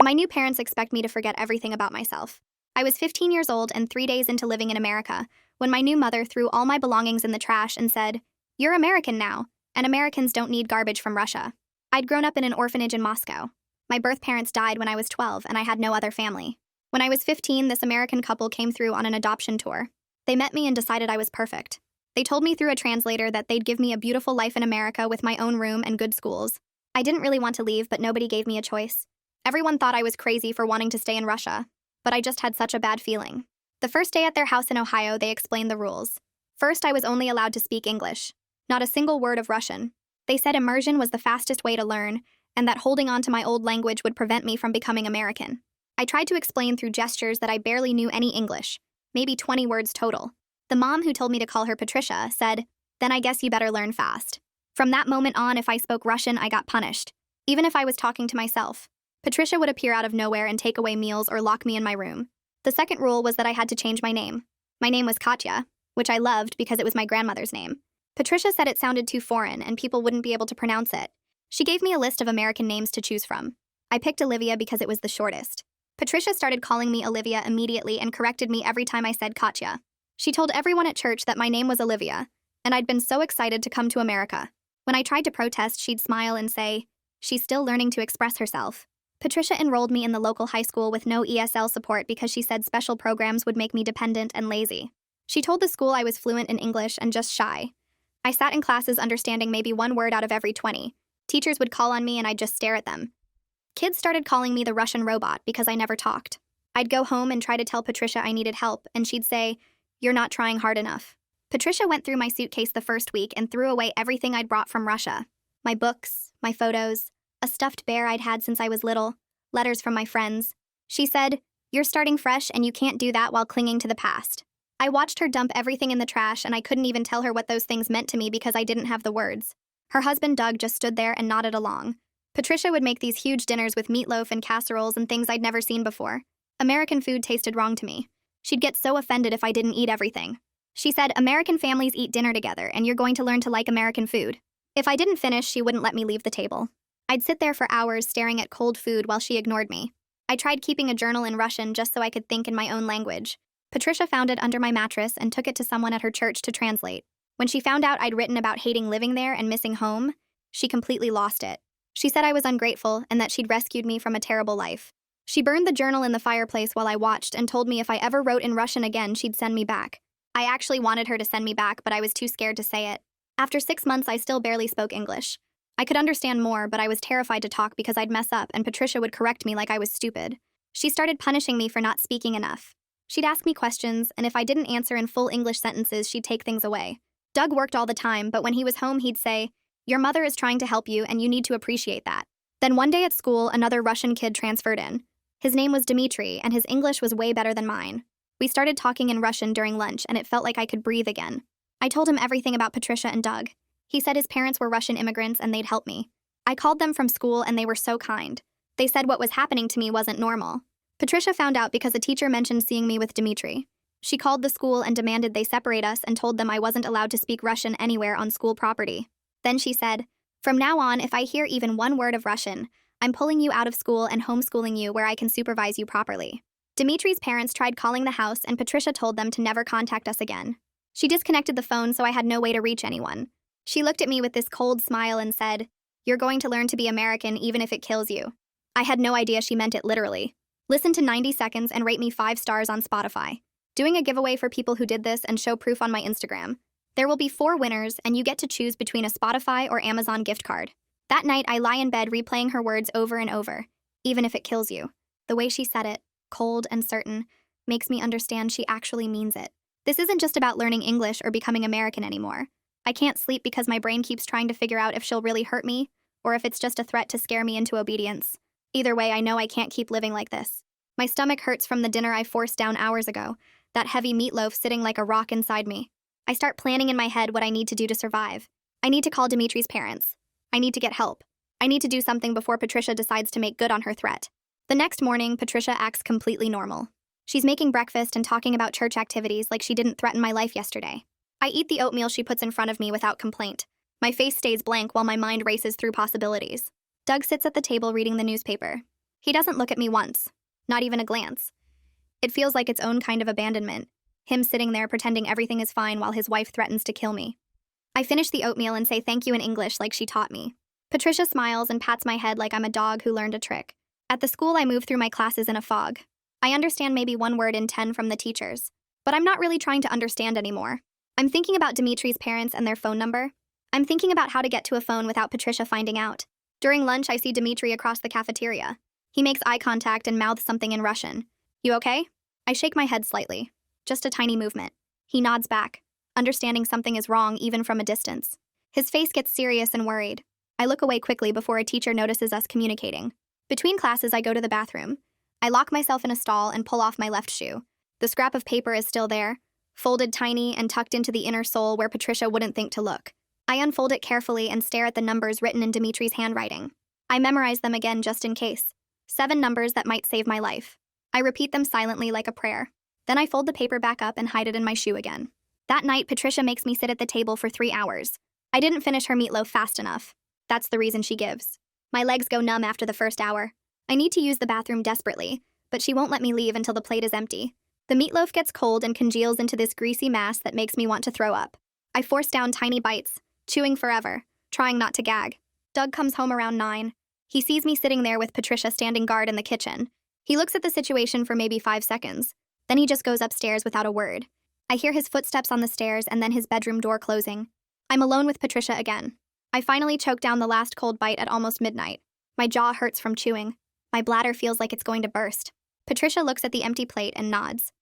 My new parents expect me to forget everything about myself. I was 15 years old and 3 days into living in America when my new mother threw all my belongings in the trash and said, "You're American now, and Americans don't need garbage from Russia." I'd grown up in an orphanage in Moscow. My birth parents died when I was 12 and I had no other family. When I was 15, this American couple came through on an adoption tour. They met me and decided I was perfect. They told me through a translator that they'd give me a beautiful life in America with my own room and good schools. I didn't really want to leave, but nobody gave me a choice. Everyone thought I was crazy for wanting to stay in Russia, but I just had such a bad feeling. The first day at their house in Ohio, they explained the rules. First, I was only allowed to speak English, not a single word of Russian. They said immersion was the fastest way to learn, and that holding on to my old language would prevent me from becoming American. I tried to explain through gestures that I barely knew any English, maybe 20 words total. The mom who told me to call her Patricia said, "Then I guess you better learn fast." From that moment on, if I spoke Russian, I got punished, even if I was talking to myself. Patricia would appear out of nowhere and take away meals or lock me in my room. The second rule was that I had to change my name. My name was Katya, which I loved because it was my grandmother's name. Patricia said it sounded too foreign and people wouldn't be able to pronounce it. She gave me a list of American names to choose from. I picked Olivia because it was the shortest. Patricia started calling me Olivia immediately and corrected me every time I said Katya. She told everyone at church that my name was Olivia, and I'd been so excited to come to America. When I tried to protest, she'd smile and say, "She's still learning to express herself." Patricia enrolled me in the local high school with no ESL support because she said special programs would make me dependent and lazy. She told the school I was fluent in English and just shy. I sat in classes understanding maybe one word out of every 20. Teachers would call on me and I'd just stare at them. Kids started calling me the Russian robot because I never talked. I'd go home and try to tell Patricia I needed help, and she'd say, "You're not trying hard enough." Patricia went through my suitcase the first week and threw away everything I'd brought from Russia. My books, my photos, a stuffed bear I'd had since I was little, letters from my friends. She said, "You're starting fresh and you can't do that while clinging to the past." I watched her dump everything in the trash and I couldn't even tell her what those things meant to me because I didn't have the words. Her husband Doug just stood there and nodded along. Patricia would make these huge dinners with meatloaf and casseroles and things I'd never seen before. American food tasted wrong to me. She'd get so offended if I didn't eat everything. She said, "American families eat dinner together and you're going to learn to like American food." If I didn't finish, she wouldn't let me leave the table. I'd sit there for hours staring at cold food while she ignored me. I tried keeping a journal in Russian just so I could think in my own language. Patricia found it under my mattress and took it to someone at her church to translate. When she found out I'd written about hating living there and missing home, she completely lost it. She said I was ungrateful and that she'd rescued me from a terrible life. She burned the journal in the fireplace while I watched and told me if I ever wrote in Russian again, she'd send me back. I actually wanted her to send me back, but I was too scared to say it. After 6 months, I still barely spoke English. I could understand more, but I was terrified to talk because I'd mess up and Patricia would correct me like I was stupid. She started punishing me for not speaking enough. She'd ask me questions, and if I didn't answer in full English sentences, she'd take things away. Doug worked all the time, but when he was home, he'd say, "Your mother is trying to help you, and you need to appreciate that." Then one day at school, another Russian kid transferred in. His name was Dmitry, and his English was way better than mine. We started talking in Russian during lunch, and it felt like I could breathe again. I told him everything about Patricia and Doug. He said his parents were Russian immigrants and they'd help me. I called them from school and they were so kind. They said what was happening to me wasn't normal. Patricia found out because a teacher mentioned seeing me with Dmitry. She called the school and demanded they separate us and told them I wasn't allowed to speak Russian anywhere on school property. Then she said, "From now on, if I hear even one word of Russian, I'm pulling you out of school and homeschooling you where I can supervise you properly." Dmitry's parents tried calling the house and Patricia told them to never contact us again. She disconnected the phone so I had no way to reach anyone. She looked at me with this cold smile and said, "You're going to learn to be American even if it kills you." I had no idea she meant it literally. Listen to 90 Seconds and rate me 5 stars on Spotify. Doing a giveaway for people who did this and show proof on my Instagram. There will be 4 winners and you get to choose between a Spotify or Amazon gift card. That night, I lie in bed replaying her words over and over, "Even if it kills you." The way she said it, cold and certain, makes me understand she actually means it. This isn't just about learning English or becoming American anymore. I can't sleep because my brain keeps trying to figure out if she'll really hurt me or if it's just a threat to scare me into obedience. Either way, I know I can't keep living like this. My stomach hurts from the dinner I forced down hours ago, that heavy meatloaf sitting like a rock inside me. I start planning in my head what I need to do to survive. I need to call Dmitry's parents. I need to get help. I need to do something before Patricia decides to make good on her threat. The next morning, Patricia acts completely normal. She's making breakfast and talking about church activities like she didn't threaten my life yesterday. I eat the oatmeal she puts in front of me without complaint. My face stays blank while my mind races through possibilities. Doug sits at the table reading the newspaper. He doesn't look at me once, not even a glance. It feels like its own kind of abandonment, him sitting there pretending everything is fine while his wife threatens to kill me. I finish the oatmeal and say thank you in English like she taught me. Patricia smiles and pats my head like I'm a dog who learned a trick. At the school, I move through my classes in a fog. I understand maybe one word in 10 from the teachers, but I'm not really trying to understand anymore. I'm thinking about Dimitri's parents and their phone number. I'm thinking about how to get to a phone without Patricia finding out. During lunch, I see Dimitri across the cafeteria. He makes eye contact and mouths something in Russian. You okay? I shake my head slightly. Just a tiny movement. He nods back, understanding something is wrong even from a distance. His face gets serious and worried. I look away quickly before a teacher notices us communicating. Between classes, I go to the bathroom. I lock myself in a stall and pull off my left shoe. The scrap of paper is still there, folded tiny and tucked into the inner sole where Patricia wouldn't think to look. I unfold it carefully and stare at the numbers written in Dimitri's handwriting. I memorize them again just in case. 7 numbers that might save my life. I repeat them silently like a prayer. Then I fold the paper back up and hide it in my shoe again. That night, Patricia makes me sit at the table for 3 hours. I didn't finish her meatloaf fast enough. That's the reason she gives. My legs go numb after the first hour. I need to use the bathroom desperately, but she won't let me leave until the plate is empty. The meatloaf gets cold and congeals into this greasy mass that makes me want to throw up. I force down tiny bites, chewing forever, trying not to gag. Doug comes home around 9. He sees me sitting there with Patricia standing guard in the kitchen. He looks at the situation for maybe 5 seconds. Then he just goes upstairs without a word. I hear his footsteps on the stairs and then his bedroom door closing. I'm alone with Patricia again. I finally choke down the last cold bite at almost midnight. My jaw hurts from chewing. My bladder feels like it's going to burst. Patricia looks at the empty plate and nods.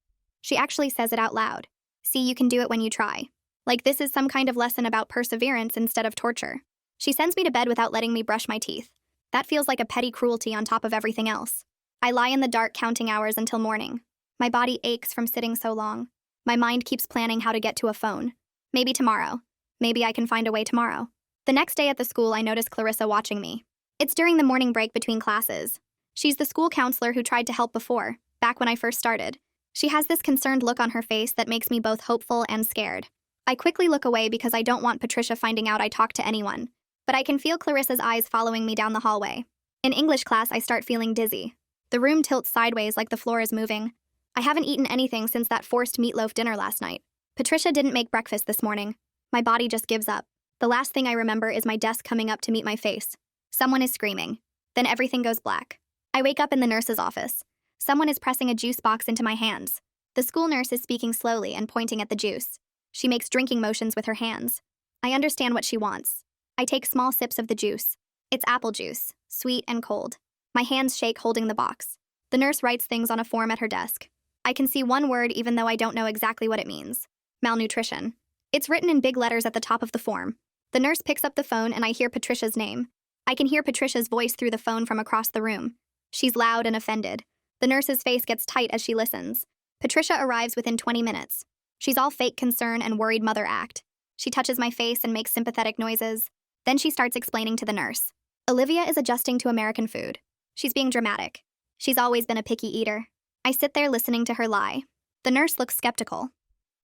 She actually says it out loud. See, you can do it when you try. Like this is some kind of lesson about perseverance instead of torture. She sends me to bed without letting me brush my teeth. That feels like a petty cruelty on top of everything else. I lie in the dark counting hours until morning. My body aches from sitting so long. My mind keeps planning how to get to a phone. Maybe tomorrow. Maybe I can find a way tomorrow. The next day at the school, I notice Clarissa watching me. It's during the morning break between classes. She's the school counselor who tried to help before, back when I first started. She has this concerned look on her face that makes me both hopeful and scared. I quickly look away because I don't want Patricia finding out I talked to anyone, but I can feel Clarissa's eyes following me down the hallway. In English class, I start feeling dizzy. The room tilts sideways like the floor is moving. I haven't eaten anything since that forced meatloaf dinner last night. Patricia didn't make breakfast this morning. My body just gives up. The last thing I remember is my desk coming up to meet my face. Someone is screaming. Then everything goes black. I wake up in the nurse's office. Someone is pressing a juice box into my hands. The school nurse is speaking slowly and pointing at the juice. She makes drinking motions with her hands. I understand what she wants. I take small sips of the juice. It's apple juice, sweet and cold. My hands shake holding the box. The nurse writes things on a form at her desk. I can see one word even though I don't know exactly what it means. Malnutrition. It's written in big letters at the top of the form. The nurse picks up the phone and I hear Patricia's name. I can hear Patricia's voice through the phone from across the room. She's loud and offended. The nurse's face gets tight as she listens. Patricia arrives within 20 minutes. She's all fake concern and worried mother act. She touches my face and makes sympathetic noises. Then she starts explaining to the nurse. Olivia is adjusting to American food. She's being dramatic. She's always been a picky eater. I sit there listening to her lie. The nurse looks skeptical.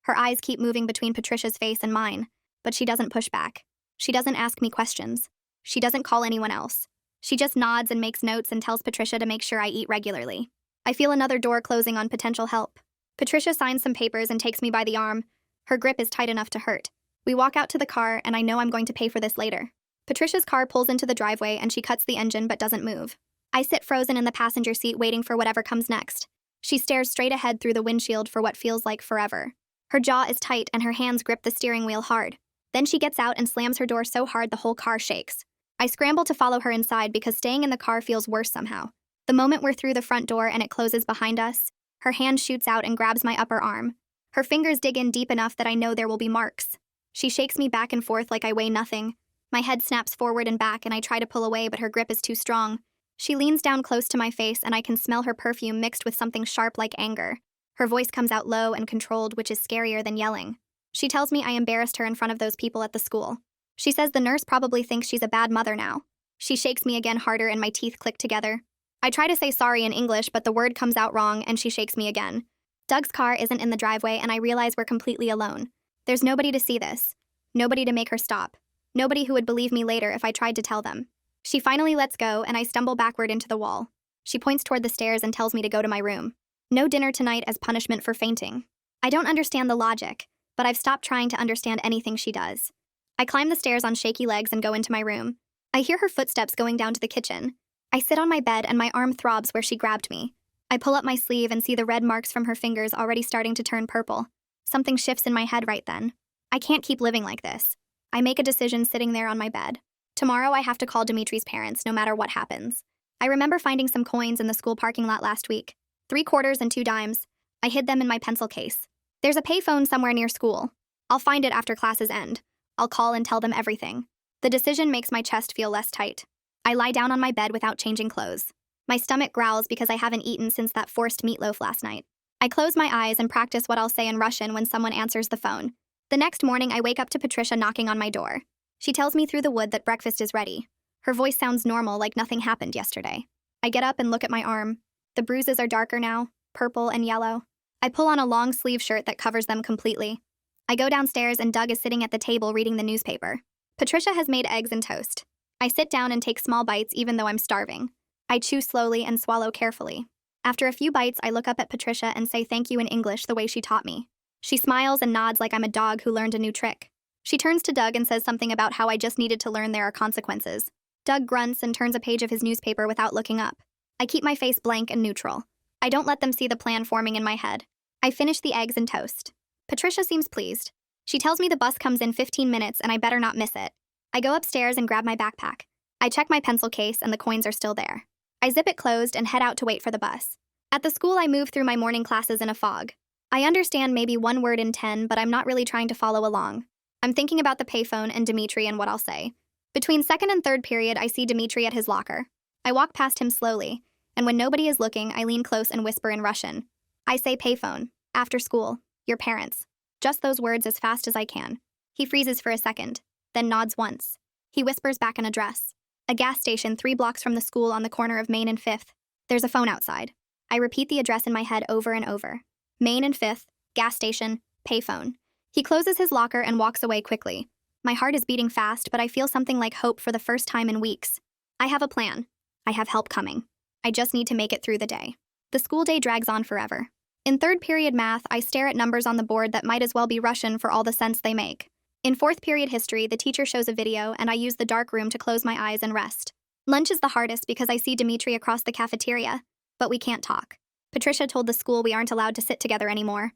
Her eyes keep moving between Patricia's face and mine, but she doesn't push back. She doesn't ask me questions. She doesn't call anyone else. She just nods and makes notes and tells Patricia to make sure I eat regularly. I feel another door closing on potential help. Patricia signs some papers and takes me by the arm. Her grip is tight enough to hurt. We walk out to the car, and I know I'm going to pay for this later. Patricia's car pulls into the driveway and she cuts the engine but doesn't move. I sit frozen in the passenger seat waiting for whatever comes next. She stares straight ahead through the windshield for what feels like forever. Her jaw is tight and her hands grip the steering wheel hard. Then she gets out and slams her door so hard the whole car shakes. I scramble to follow her inside because staying in the car feels worse somehow. The moment we're through the front door and it closes behind us, her hand shoots out and grabs my upper arm. Her fingers dig in deep enough that I know there will be marks. She shakes me back and forth like I weigh nothing. My head snaps forward and back and I try to pull away, but her grip is too strong. She leans down close to my face and I can smell her perfume mixed with something sharp like anger. Her voice comes out low and controlled, which is scarier than yelling. She tells me I embarrassed her in front of those people at the school. She says the nurse probably thinks she's a bad mother now. She shakes me again harder and my teeth click together. I try to say sorry in English, but the word comes out wrong and she shakes me again. Doug's car isn't in the driveway and I realize we're completely alone. There's nobody to see this. Nobody to make her stop. Nobody who would believe me later if I tried to tell them. She finally lets go and I stumble backward into the wall. She points toward the stairs and tells me to go to my room. No dinner tonight as punishment for fainting. I don't understand the logic, but I've stopped trying to understand anything she does. I climb the stairs on shaky legs and go into my room. I hear her footsteps going down to the kitchen. I sit on my bed and my arm throbs where she grabbed me. I pull up my sleeve and see the red marks from her fingers already starting to turn purple. Something shifts in my head right then. I can't keep living like this. I make a decision sitting there on my bed. Tomorrow I have to call Dimitri's parents, no matter what happens. I remember finding some coins in the school parking lot last week. 3 quarters and 2 dimes. I hid them in my pencil case. There's a payphone somewhere near school. I'll find it after classes end. I'll call and tell them everything. The decision makes my chest feel less tight. I lie down on my bed without changing clothes. My stomach growls because I haven't eaten since that forced meatloaf last night. I close my eyes and practice what I'll say in Russian when someone answers the phone. The next morning, I wake up to Patricia knocking on my door. She tells me through the wood that breakfast is ready. Her voice sounds normal, like nothing happened yesterday. I get up and look at my arm. The bruises are darker now, purple and yellow. I pull on a long sleeve shirt that covers them completely. I go downstairs and Doug is sitting at the table reading the newspaper. Patricia has made eggs and toast. I sit down and take small bites even though I'm starving. I chew slowly and swallow carefully. After a few bites, I look up at Patricia and say thank you in English the way she taught me. She smiles and nods like I'm a dog who learned a new trick. She turns to Doug and says something about how I just needed to learn there are consequences. Doug grunts and turns a page of his newspaper without looking up. I keep my face blank and neutral. I don't let them see the plan forming in my head. I finish the eggs and toast. Patricia seems pleased. She tells me the bus comes in 15 minutes and I better not miss it. I go upstairs and grab my backpack. I check my pencil case and the coins are still there. I zip it closed and head out to wait for the bus. At the school, I move through my morning classes in a fog. I understand maybe 1 word in 10, but I'm not really trying to follow along. I'm thinking about the payphone and Dimitri and what I'll say. Between second and third period, I see Dimitri at his locker. I walk past him slowly, and when nobody is looking, I lean close and whisper in Russian. I say payphone, after school, your parents. Just those words as fast as I can. He freezes for a second, then nods once. He whispers back an address. A gas station 3 blocks from the school on the corner of Main and 5th. There's a phone outside. I repeat the address in my head over and over. Main and 5th, gas station, payphone. He closes his locker and walks away quickly. My heart is beating fast, but I feel something like hope for the first time in weeks. I have a plan. I have help coming. I just need to make it through the day. The school day drags on forever. In third period math, I stare at numbers on the board that might as well be Russian for all the sense they make. In fourth period history, the teacher shows a video and I use the dark room to close my eyes and rest. Lunch is the hardest because I see Dimitri across the cafeteria, but we can't talk. Patricia told the school we aren't allowed to sit together anymore.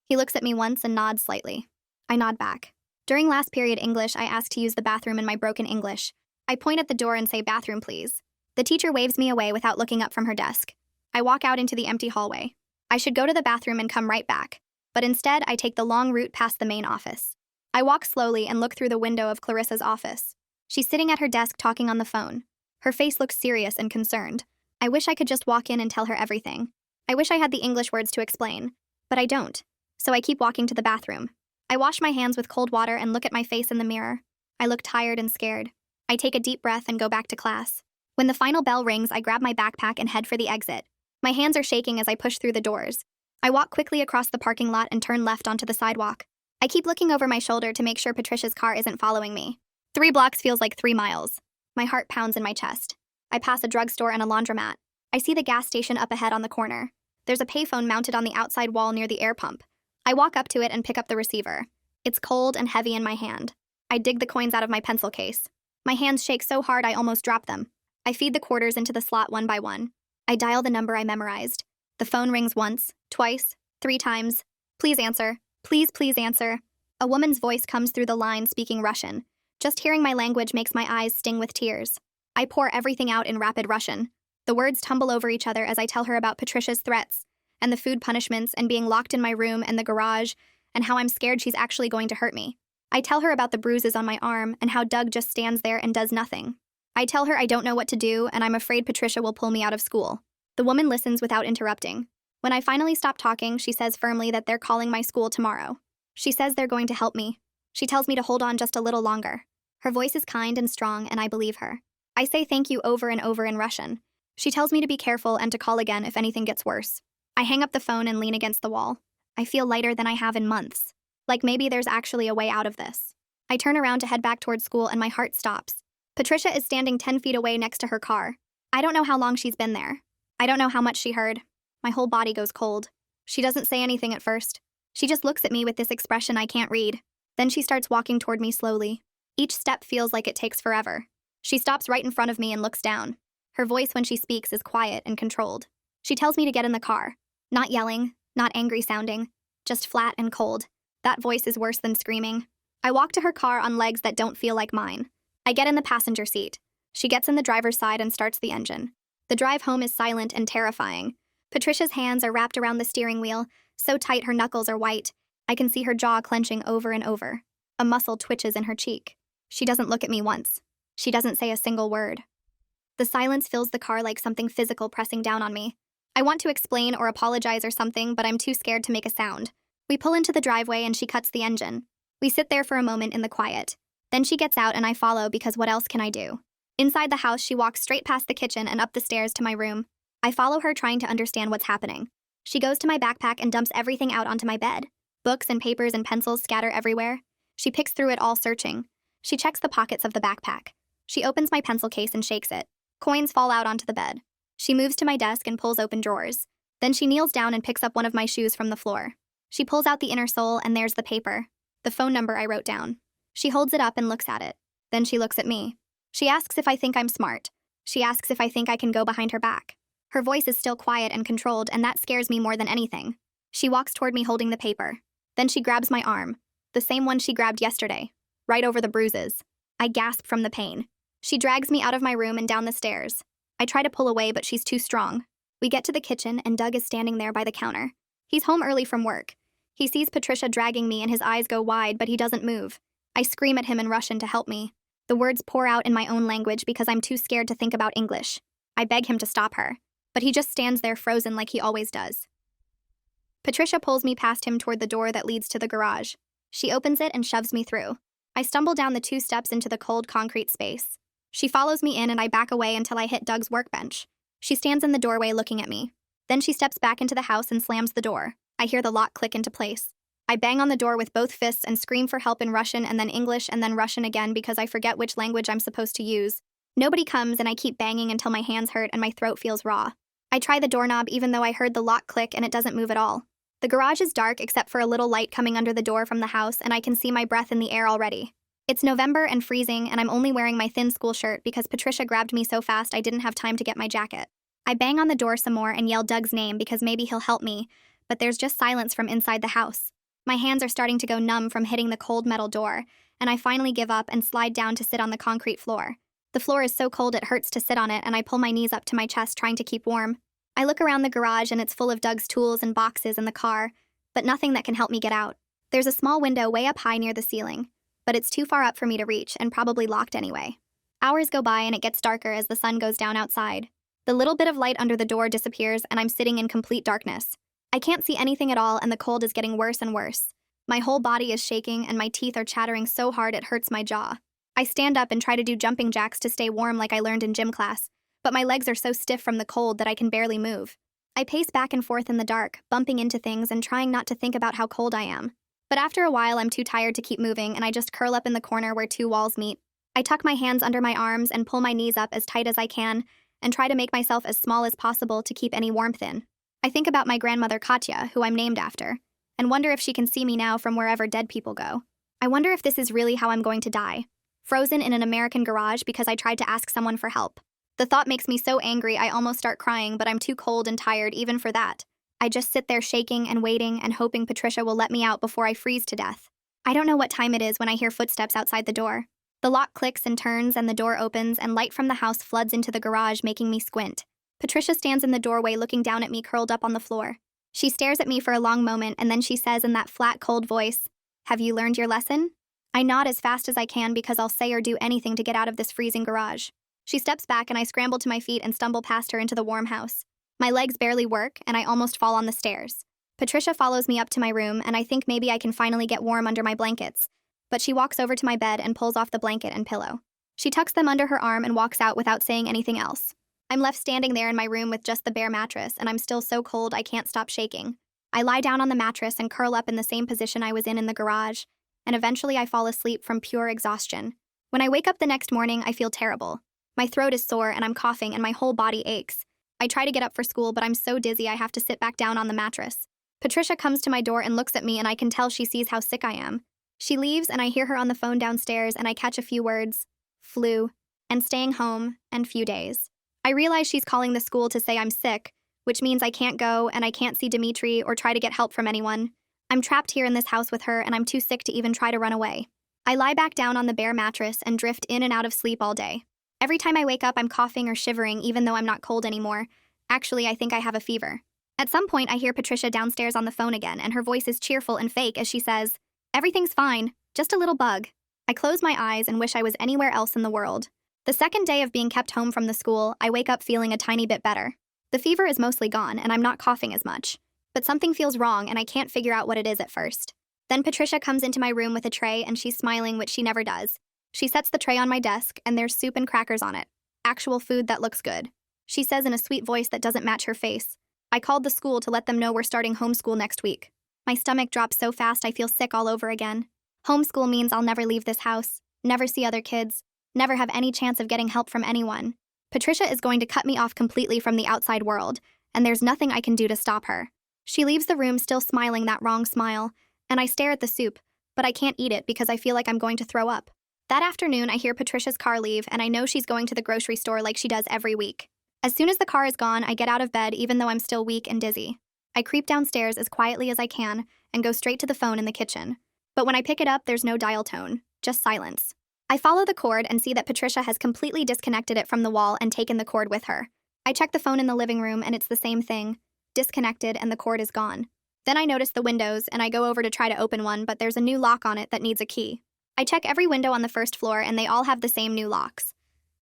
He looks at me once and nods slightly. I nod back. During last period English, I ask to use the bathroom in my broken English. I point at the door and say, "Bathroom, please." The teacher waves me away without looking up from her desk. I walk out into the empty hallway. I should go to the bathroom and come right back, but instead I take the long route past the main office. I walk slowly and look through the window of Clarissa's office. She's sitting at her desk talking on the phone. Her face looks serious and concerned. I wish I could just walk in and tell her everything. I wish I had the English words to explain, but I don't, so I keep walking to the bathroom. I wash my hands with cold water and look at my face in the mirror. I look tired and scared. I take a deep breath and go back to class. When the final bell rings, I grab my backpack and head for the exit. My hands are shaking as I push through the doors. I walk quickly across the parking lot and turn left onto the sidewalk. I keep looking over my shoulder to make sure Patricia's car isn't following me. 3 blocks feels like 3 miles. My heart pounds in my chest. I pass a drugstore and a laundromat. I see the gas station up ahead on the corner. There's a payphone mounted on the outside wall near the air pump. I walk up to it and pick up the receiver. It's cold and heavy in my hand. I dig the coins out of my pencil case. My hands shake so hard I almost drop them. I feed the quarters into the slot one by one. I dial the number I memorized. The phone rings once, twice, 3 times. Please answer. Please, please answer. A woman's voice comes through the line speaking Russian. Just hearing my language makes my eyes sting with tears. I pour everything out in rapid Russian. The words tumble over each other as I tell her about Patricia's threats, and the food punishments, and being locked in my room and the garage, and how I'm scared she's actually going to hurt me. I tell her about the bruises on my arm and how Doug just stands there and does nothing. I tell her I don't know what to do and I'm afraid Patricia will pull me out of school. The woman listens without interrupting. When I finally stop talking, she says firmly that they're calling my school tomorrow. She says they're going to help me. She tells me to hold on just a little longer. Her voice is kind and strong and I believe her. I say thank you over and over in Russian. She tells me to be careful and to call again if anything gets worse. I hang up the phone and lean against the wall. I feel lighter than I have in months. Like maybe there's actually a way out of this. I turn around to head back towards school and my heart stops. Patricia is standing 10 feet away next to her car. I don't know how long she's been there. I don't know how much she heard. My whole body goes cold. She doesn't say anything at first. She just looks at me with this expression I can't read. Then she starts walking toward me slowly. Each step feels like it takes forever. She stops right in front of me and looks down. Her voice when she speaks is quiet and controlled. She tells me to get in the car. Not yelling, not angry sounding, just flat and cold. That voice is worse than screaming. I walk to her car on legs that don't feel like mine. I get in the passenger seat. She gets in the driver's side and starts the engine. The drive home is silent and terrifying. Patricia's hands are wrapped around the steering wheel, so tight her knuckles are white. I can see her jaw clenching over and over. A muscle twitches in her cheek. She doesn't look at me once. She doesn't say a single word. The silence fills the car like something physical pressing down on me. I want to explain or apologize or something, but I'm too scared to make a sound. We pull into the driveway and she cuts the engine. We sit there for a moment in the quiet. Then she gets out and I follow because what else can I do? Inside the house, she walks straight past the kitchen and up the stairs to my room. I follow her trying to understand what's happening. She goes to my backpack and dumps everything out onto my bed. Books and papers and pencils scatter everywhere. She picks through it all searching. She checks the pockets of the backpack. She opens my pencil case and shakes it. Coins fall out onto the bed. She moves to my desk and pulls open drawers. Then she kneels down and picks up one of my shoes from the floor. She pulls out the inner sole and there's the paper. The phone number I wrote down. She holds it up and looks at it. Then she looks at me. She asks if I think I'm smart. She asks if I think I can go behind her back. Her voice is still quiet and controlled, and that scares me more than anything. She walks toward me holding the paper. Then she grabs my arm. The same one she grabbed yesterday. Right over the bruises. I gasp from the pain. She drags me out of my room and down the stairs. I try to pull away, but she's too strong. We get to the kitchen, and Doug is standing there by the counter. He's home early from work. He sees Patricia dragging me, and his eyes go wide, but he doesn't move. I scream at him in Russian to help me. The words pour out in my own language because I'm too scared to think about English. I beg him to stop her, but he just stands there frozen like he always does. Patricia pulls me past him toward the door that leads to the garage. She opens it and shoves me through. I stumble down the 2 steps into the cold concrete space. She follows me in and I back away until I hit Doug's workbench. She stands in the doorway looking at me. Then she steps back into the house and slams the door. I hear the lock click into place. I bang on the door with both fists and scream for help in Russian and then English and then Russian again because I forget which language I'm supposed to use. Nobody comes and I keep banging until my hands hurt and my throat feels raw. I try the doorknob even though I heard the lock click and it doesn't move at all. The garage is dark except for a little light coming under the door from the house and I can see my breath in the air already. It's November and freezing and I'm only wearing my thin school shirt because Patricia grabbed me so fast I didn't have time to get my jacket. I bang on the door some more and yell Doug's name because maybe he'll help me, but there's just silence from inside the house. My hands are starting to go numb from hitting the cold metal door, and I finally give up and slide down to sit on the concrete floor. The floor is so cold it hurts to sit on it and I pull my knees up to my chest trying to keep warm. I look around the garage and it's full of Doug's tools and boxes in the car, but nothing that can help me get out. There's a small window way up high near the ceiling, but it's too far up for me to reach and probably locked anyway. Hours go by and it gets darker as the sun goes down outside. The little bit of light under the door disappears and I'm sitting in complete darkness. I can't see anything at all and the cold is getting worse and worse. My whole body is shaking and my teeth are chattering so hard it hurts my jaw. I stand up and try to do jumping jacks to stay warm like I learned in gym class, but my legs are so stiff from the cold that I can barely move. I pace back and forth in the dark, bumping into things and trying not to think about how cold I am. But after a while, I'm too tired to keep moving and I just curl up in the corner where 2 walls meet. I tuck my hands under my arms and pull my knees up as tight as I can and try to make myself as small as possible to keep any warmth in. I think about my grandmother Katya, who I'm named after, and wonder if she can see me now from wherever dead people go. I wonder if this is really how I'm going to die. Frozen in an American garage because I tried to ask someone for help. The thought makes me so angry I almost start crying, but I'm too cold and tired even for that. I just sit there shaking and waiting and hoping Patricia will let me out before I freeze to death. I don't know what time it is when I hear footsteps outside the door. The lock clicks and turns and the door opens and light from the house floods into the garage, making me squint. Patricia stands in the doorway looking down at me curled up on the floor. She stares at me for a long moment and then she says in that flat, cold voice, "Have you learned your lesson?" I nod as fast as I can because I'll say or do anything to get out of this freezing garage. She steps back and I scramble to my feet and stumble past her into the warm house. My legs barely work and I almost fall on the stairs. Patricia follows me up to my room and I think maybe I can finally get warm under my blankets. But she walks over to my bed and pulls off the blanket and pillow. She tucks them under her arm and walks out without saying anything else. I'm left standing there in my room with just the bare mattress and I'm still so cold I can't stop shaking. I lie down on the mattress and curl up in the same position I was in the garage, and eventually I fall asleep from pure exhaustion. When I wake up the next morning, I feel terrible. My throat is sore and I'm coughing and my whole body aches. I try to get up for school, but I'm so dizzy I have to sit back down on the mattress. Patricia comes to my door and looks at me, and I can tell she sees how sick I am. She leaves, and I hear her on the phone downstairs, and I catch a few words: flu, and staying home, and few days. I realize she's calling the school to say I'm sick, which means I can't go, and I can't see Dimitri or try to get help from anyone. I'm trapped here in this house with her, and I'm too sick to even try to run away. I lie back down on the bare mattress and drift in and out of sleep all day. Every time I wake up, I'm coughing or shivering, even though I'm not cold anymore. Actually, I think I have a fever. At some point, I hear Patricia downstairs on the phone again, and her voice is cheerful and fake as she says, "Everything's fine, just a little bug." I close my eyes and wish I was anywhere else in the world. The second day of being kept home from the school, I wake up feeling a tiny bit better. The fever is mostly gone, and I'm not coughing as much. But something feels wrong, and I can't figure out what it is at first. Then Patricia comes into my room with a tray, and she's smiling, which she never does. She sets the tray on my desk, and there's soup and crackers on it. Actual food that looks good. She says in a sweet voice that doesn't match her face, "I called the school to let them know we're starting homeschool next week." My stomach drops so fast I feel sick all over again. Homeschool means I'll never leave this house, never see other kids, never have any chance of getting help from anyone. Patricia is going to cut me off completely from the outside world, and there's nothing I can do to stop her. She leaves the room still smiling that wrong smile, and I stare at the soup, but I can't eat it because I feel like I'm going to throw up. That afternoon, I hear Patricia's car leave, and I know she's going to the grocery store like she does every week. As soon as the car is gone, I get out of bed even though I'm still weak and dizzy. I creep downstairs as quietly as I can and go straight to the phone in the kitchen. But when I pick it up, there's no dial tone, just silence. I follow the cord and see that Patricia has completely disconnected it from the wall and taken the cord with her. I check the phone in the living room, and it's the same thing. Disconnected, and the cord is gone. Then I notice the windows, and I go over to try to open one, but there's a new lock on it that needs a key. I check every window on the first floor, and they all have the same new locks.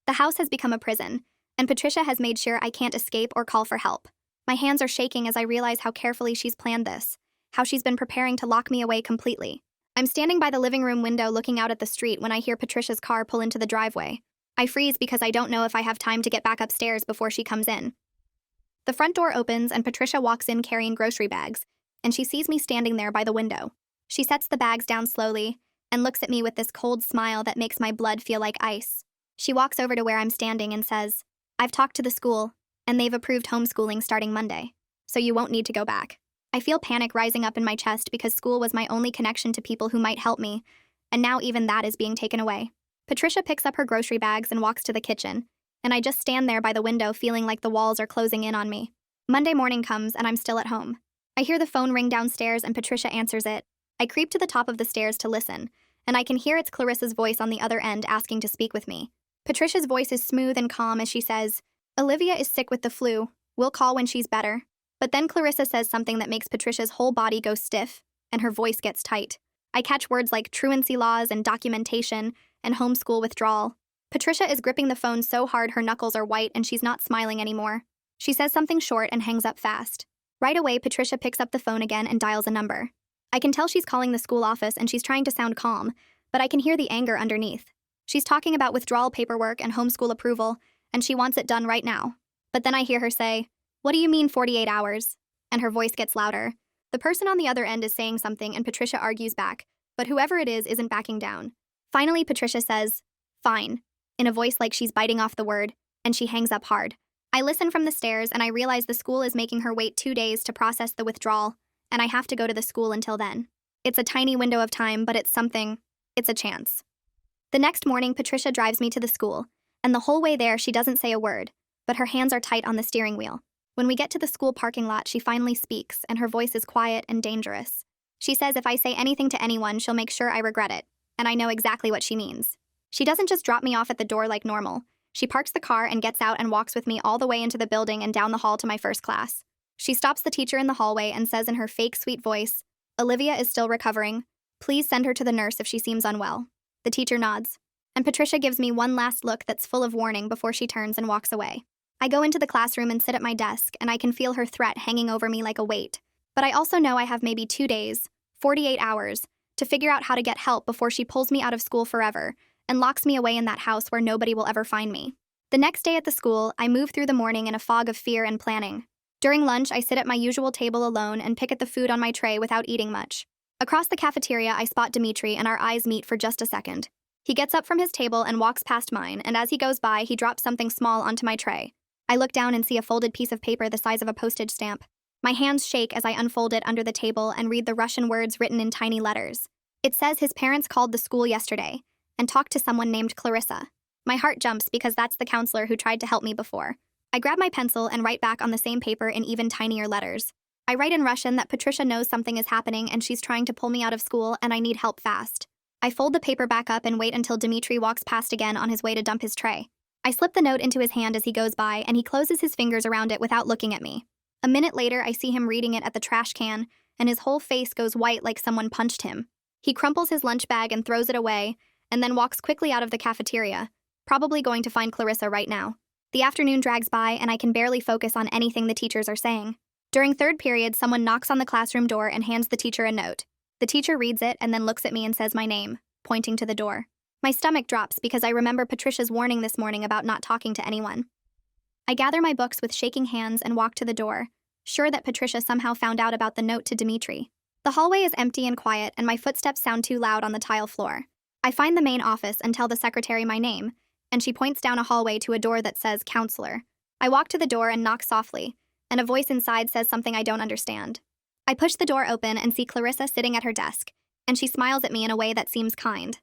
The house has become a prison, and Patricia has made sure I can't escape or call for help. My hands are shaking as I realize how carefully she's planned this, how she's been preparing to lock me away completely. I'm standing by the living room window looking out at the street when I hear Patricia's car pull into the driveway. I freeze because I don't know if I have time to get back upstairs before she comes in. The front door opens, and Patricia walks in carrying grocery bags, and she sees me standing there by the window. She sets the bags down slowly and looks at me with this cold smile that makes my blood feel like ice. She walks over to where I'm standing and says, "I've talked to the school, and they've approved homeschooling starting Monday, so you won't need to go back." I feel panic rising up in my chest because school was my only connection to people who might help me, and now even that is being taken away. Patricia picks up her grocery bags and walks to the kitchen, and I just stand there by the window feeling like the walls are closing in on me. Monday morning comes, and I'm still at home. I hear the phone ring downstairs, and Patricia answers it. I creep to the top of the stairs to listen, and I can hear it's Clarissa's voice on the other end asking to speak with me. Patricia's voice is smooth and calm as she says, "Olivia is sick with the flu. We'll call when she's better." But then Clarissa says something that makes Patricia's whole body go stiff, and her voice gets tight. I catch words like truancy laws and documentation and homeschool withdrawal. Patricia is gripping the phone so hard her knuckles are white and she's not smiling anymore. She says something short and hangs up fast. Right away, Patricia picks up the phone again and dials a number. I can tell she's calling the school office and she's trying to sound calm, but I can hear the anger underneath. She's talking about withdrawal paperwork and homeschool approval, and she wants it done right now. But then I hear her say, "What do you mean 48 hours? And her voice gets louder. The person on the other end is saying something and Patricia argues back, but whoever it is isn't backing down. Finally, Patricia says, "Fine," in a voice like she's biting off the word, and she hangs up hard. I listen from the stairs and I realize the school is making her wait 2 days to process the withdrawal, and I have to go to the school until then. It's a tiny window of time, but it's something. It's a chance. The next morning, Patricia drives me to the school, and the whole way there she doesn't say a word, but her hands are tight on the steering wheel. When we get to the school parking lot, she finally speaks, and her voice is quiet and dangerous. She says if I say anything to anyone, she'll make sure I regret it, and I know exactly what she means. She doesn't just drop me off at the door like normal. She parks the car and gets out and walks with me all the way into the building and down the hall to my first class. She stops the teacher in the hallway and says in her fake sweet voice, "Olivia is still recovering. Please send her to the nurse if she seems unwell." The teacher nods, and Patricia gives me one last look that's full of warning before she turns and walks away. I go into the classroom and sit at my desk, and I can feel her threat hanging over me like a weight. But I also know I have maybe 2 days, 48 hours, to figure out how to get help before she pulls me out of school forever and locks me away in that house where nobody will ever find me. The next day at the school, I move through the morning in a fog of fear and planning. During lunch, I sit at my usual table alone and pick at the food on my tray without eating much. Across the cafeteria, I spot Dimitri, and our eyes meet for just a second. He gets up from his table and walks past mine, and as he goes by, he drops something small onto my tray. I look down and see a folded piece of paper the size of a postage stamp. My hands shake as I unfold it under the table and read the Russian words written in tiny letters. It says his parents called the school yesterday and talked to someone named Clarissa. My heart jumps because that's the counselor who tried to help me before. I grab my pencil and write back on the same paper in even tinier letters. I write in Russian that Patricia knows something is happening and she's trying to pull me out of school and I need help fast. I fold the paper back up and wait until Dmitri walks past again on his way to dump his tray. I slip the note into his hand as he goes by and he closes his fingers around it without looking at me. A minute later, I see him reading it at the trash can and his whole face goes white like someone punched him. He crumples his lunch bag and throws it away and then walks quickly out of the cafeteria, probably going to find Clarissa right now. The afternoon drags by and I can barely focus on anything the teachers are saying. During third period, someone knocks on the classroom door and hands the teacher a note. The teacher reads it and then looks at me and says my name, pointing to the door. My stomach drops because I remember Patricia's warning this morning about not talking to anyone. I gather my books with shaking hands and walk to the door, sure that Patricia somehow found out about the note to Dmitri. The hallway is empty and quiet and my footsteps sound too loud on the tile floor. I find the main office and tell the secretary my name, and she points down a hallway to a door that says counselor. I walk to the door and knock softly, and a voice inside says something I don't understand. I push the door open and see Clarissa sitting at her desk, and she smiles at me in a way that seems kind.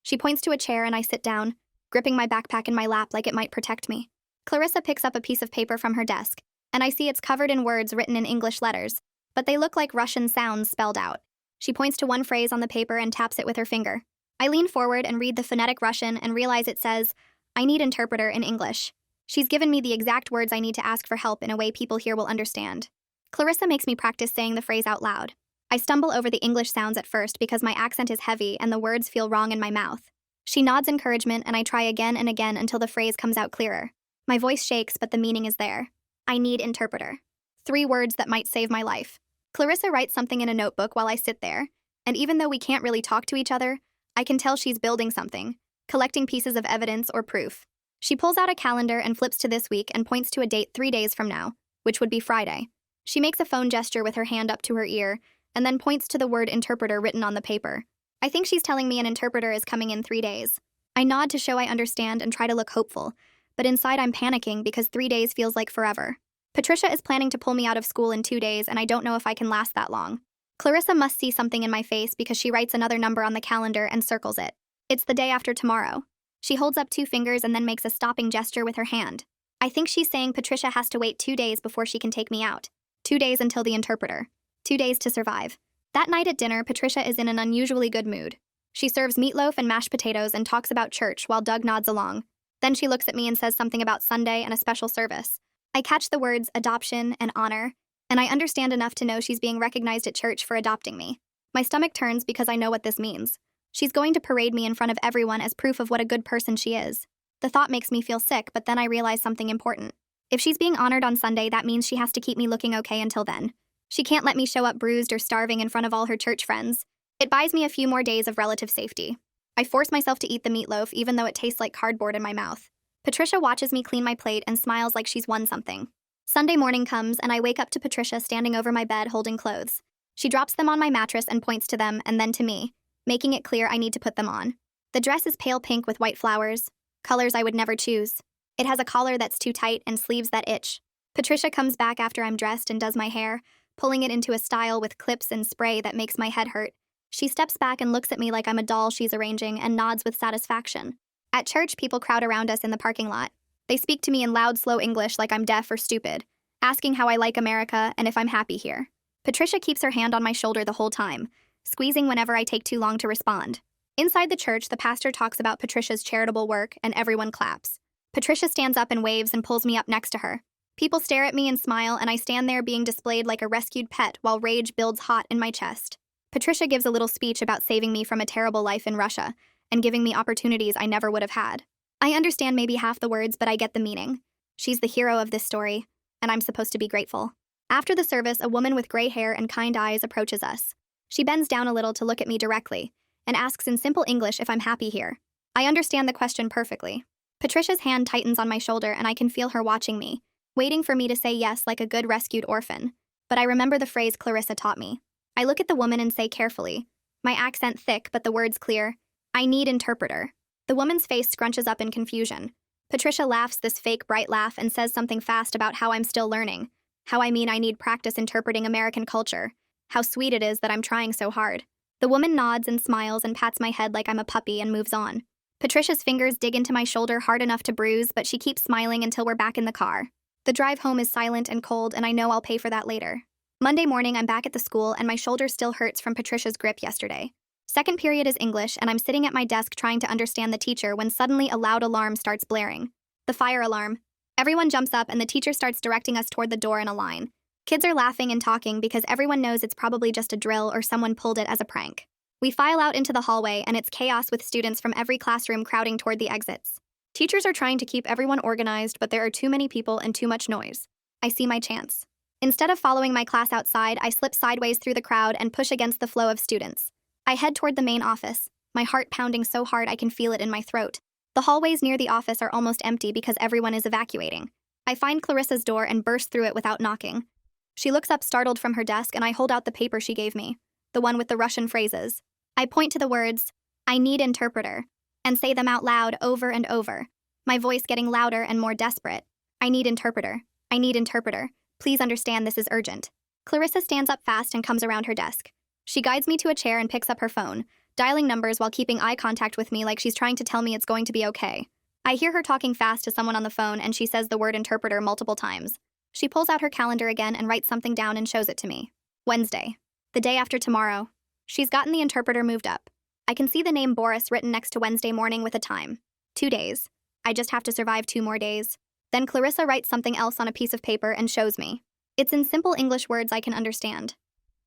She points to a chair and I sit down, gripping my backpack in my lap like it might protect me. Clarissa picks up a piece of paper from her desk, and I see it's covered in words written in English letters, but they look like Russian sounds spelled out. She points to one phrase on the paper and taps it with her finger. I lean forward and read the phonetic Russian and realize it says, I need interpreter in English. She's given me the exact words I need to ask for help in a way people here will understand. Clarissa makes me practice saying the phrase out loud. I stumble over the English sounds at first because my accent is heavy and the words feel wrong in my mouth. She nods encouragement and I try again and again until the phrase comes out clearer. My voice shakes, but the meaning is there. I need interpreter. 3 words that might save my life. Clarissa writes something in a notebook while I sit there, and even though we can't really talk to each other, I can tell she's building something, collecting pieces of evidence or proof. She pulls out a calendar and flips to this week and points to a date 3 days from now, which would be Friday. She makes a phone gesture with her hand up to her ear, and then points to the word interpreter written on the paper. I think she's telling me an interpreter is coming in 3 days. I nod to show I understand and try to look hopeful, but inside I'm panicking because 3 days feels like forever. Patricia is planning to pull me out of school in 2 days, and I don't know if I can last that long. Clarissa must see something in my face because she writes another number on the calendar and circles it. It's the day after tomorrow. She holds up 2 fingers and then makes a stopping gesture with her hand. I think she's saying Patricia has to wait 2 days before she can take me out. 2 days until the interpreter. 2 days to survive. That night at dinner, Patricia is in an unusually good mood. She serves meatloaf and mashed potatoes and talks about church while Doug nods along. Then she looks at me and says something about Sunday and a special service. I catch the words adoption and honor, and I understand enough to know she's being recognized at church for adopting me. My stomach turns because I know what this means. She's going to parade me in front of everyone as proof of what a good person she is. The thought makes me feel sick, but then I realize something important. If she's being honored on Sunday, that means she has to keep me looking okay until then. She can't let me show up bruised or starving in front of all her church friends. It buys me a few more days of relative safety. I force myself to eat the meatloaf even though it tastes like cardboard in my mouth. Patricia watches me clean my plate and smiles like she's won something. Sunday morning comes and I wake up to Patricia standing over my bed holding clothes. She drops them on my mattress and points to them and then to me, making it clear I need to put them on. The dress is pale pink with white flowers, colors I would never choose. It has a collar that's too tight and sleeves that itch. Patricia comes back after I'm dressed and does my hair, pulling it into a style with clips and spray that makes my head hurt. She steps back and looks at me like I'm a doll she's arranging and nods with satisfaction. At church, people crowd around us in the parking lot. They speak to me in loud, slow English like I'm deaf or stupid, asking how I like America and if I'm happy here. Patricia keeps her hand on my shoulder the whole time, squeezing whenever I take too long to respond. Inside the church, the pastor talks about Patricia's charitable work and everyone claps. Patricia stands up and waves and pulls me up next to her. People stare at me and smile, and I stand there being displayed like a rescued pet while rage builds hot in my chest. Patricia gives a little speech about saving me from a terrible life in Russia and giving me opportunities I never would have had. I understand maybe half the words, but I get the meaning. She's the hero of this story, and I'm supposed to be grateful. After the service, a woman with gray hair and kind eyes approaches us. She bends down a little to look at me directly and asks in simple English if I'm happy here. I understand the question perfectly. Patricia's hand tightens on my shoulder and I can feel her watching me, waiting for me to say yes like a good rescued orphan. But I remember the phrase Clarissa taught me. I look at the woman and say carefully, my accent thick but the words clear, I need interpreter. The woman's face scrunches up in confusion, Patricia laughs this fake bright laugh and says something fast about how I'm still learning, how I mean I need practice interpreting American culture, how sweet it is that I'm trying so hard. The woman nods and smiles and pats my head like I'm a puppy and moves on. Patricia's fingers dig into my shoulder hard enough to bruise, but she keeps smiling until we're back in the car. The drive home is silent and cold, and I know I'll pay for that later. Monday morning, I'm back at the school, and my shoulder still hurts from Patricia's grip yesterday. Second period is English, and I'm sitting at my desk trying to understand the teacher when suddenly a loud alarm starts blaring. The fire alarm. Everyone jumps up, and the teacher starts directing us toward the door in a line. Kids are laughing and talking because everyone knows it's probably just a drill or someone pulled it as a prank. We file out into the hallway, and it's chaos with students from every classroom crowding toward the exits. Teachers are trying to keep everyone organized, but there are too many people and too much noise. I see my chance. Instead of following my class outside, I slip sideways through the crowd and push against the flow of students. I head toward the main office, my heart pounding so hard I can feel it in my throat. The hallways near the office are almost empty because everyone is evacuating. I find Clarissa's door and burst through it without knocking. She looks up startled from her desk, and I hold out the paper she gave me, the one with the Russian phrases. I point to the words, "I need interpreter," and say them out loud over and over, my voice getting louder and more desperate. I need interpreter. I need interpreter. Please understand this is urgent. Clarissa stands up fast and comes around her desk. She guides me to a chair and picks up her phone, dialing numbers while keeping eye contact with me like she's trying to tell me it's going to be okay. I hear her talking fast to someone on the phone, and she says the word interpreter multiple times. She pulls out her calendar again and writes something down and shows it to me. Wednesday. The day after tomorrow. She's gotten the interpreter moved up. I can see the name Boris written next to Wednesday morning with a time. 2 days. I just have to survive 2 more days. Then Clarissa writes something else on a piece of paper and shows me. It's in simple English words I can understand.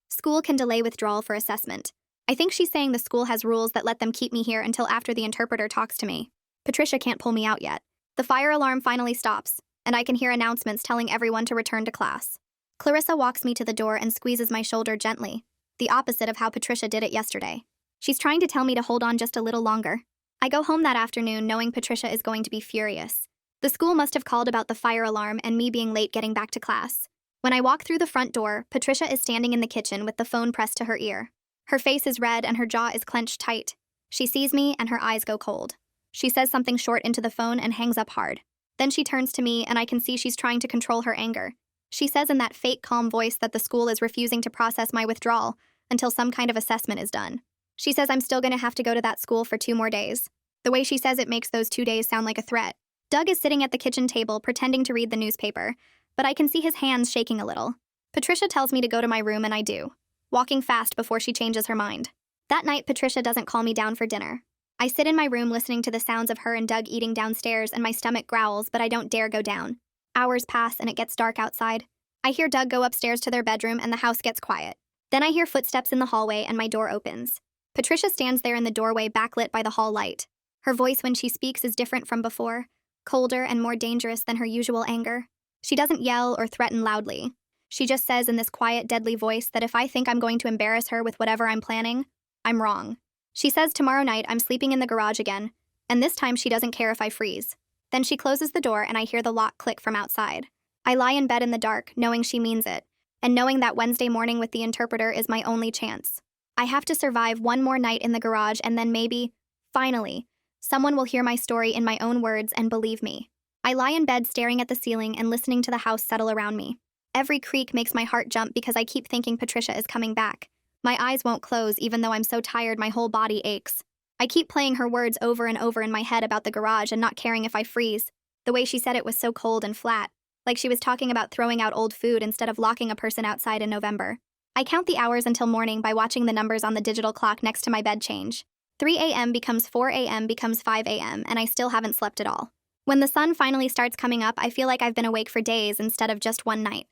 School can delay withdrawal for assessment. I think she's saying the school has rules that let them keep me here until after the interpreter talks to me. Patricia can't pull me out yet. The fire alarm finally stops, and I can hear announcements telling everyone to return to class. Clarissa walks me to the door and squeezes my shoulder gently, the opposite of how Patricia did it yesterday. She's trying to tell me to hold on just a little longer. I go home that afternoon knowing Patricia is going to be furious. The school must have called about the fire alarm and me being late getting back to class. When I walk through the front door, Patricia is standing in the kitchen with the phone pressed to her ear. Her face is red and her jaw is clenched tight. She sees me and her eyes go cold. She says something short into the phone and hangs up hard. Then she turns to me and I can see she's trying to control her anger. She says in that fake calm voice that the school is refusing to process my withdrawal until some kind of assessment is done. She says I'm still going to have to go to that school for 2 more days. The way she says it makes those 2 days sound like a threat. Doug is sitting at the kitchen table pretending to read the newspaper, but I can see his hands shaking a little. Patricia tells me to go to my room and I do, walking fast before she changes her mind. That night, Patricia doesn't call me down for dinner. I sit in my room listening to the sounds of her and Doug eating downstairs and my stomach growls, but I don't dare go down. Hours pass and it gets dark outside. I hear Doug go upstairs to their bedroom and the house gets quiet. Then I hear footsteps in the hallway and my door opens. Patricia stands there in the doorway backlit by the hall light. Her voice when she speaks is different from before, colder and more dangerous than her usual anger. She doesn't yell or threaten loudly. She just says in this quiet, deadly voice that if I think I'm going to embarrass her with whatever I'm planning, I'm wrong. She says tomorrow night I'm sleeping in the garage again, and this time she doesn't care if I freeze. Then she closes the door and I hear the lock click from outside. I lie in bed in the dark, knowing she means it, and knowing that Wednesday morning with the interpreter is my only chance. I have to survive 1 more night in the garage and then maybe, finally, someone will hear my story in my own words and believe me. I lie in bed staring at the ceiling and listening to the house settle around me. Every creak makes my heart jump because I keep thinking Patricia is coming back. My eyes won't close even though I'm so tired my whole body aches. I keep playing her words over and over in my head about the garage and not caring if I freeze. The way she said it was so cold and flat, like she was talking about throwing out old food instead of locking a person outside in November. I count the hours until morning by watching the numbers on the digital clock next to my bed change. 3 a.m. becomes 4 a.m. becomes 5 a.m. and I still haven't slept at all. When the sun finally starts coming up, I feel like I've been awake for days instead of just 1 night.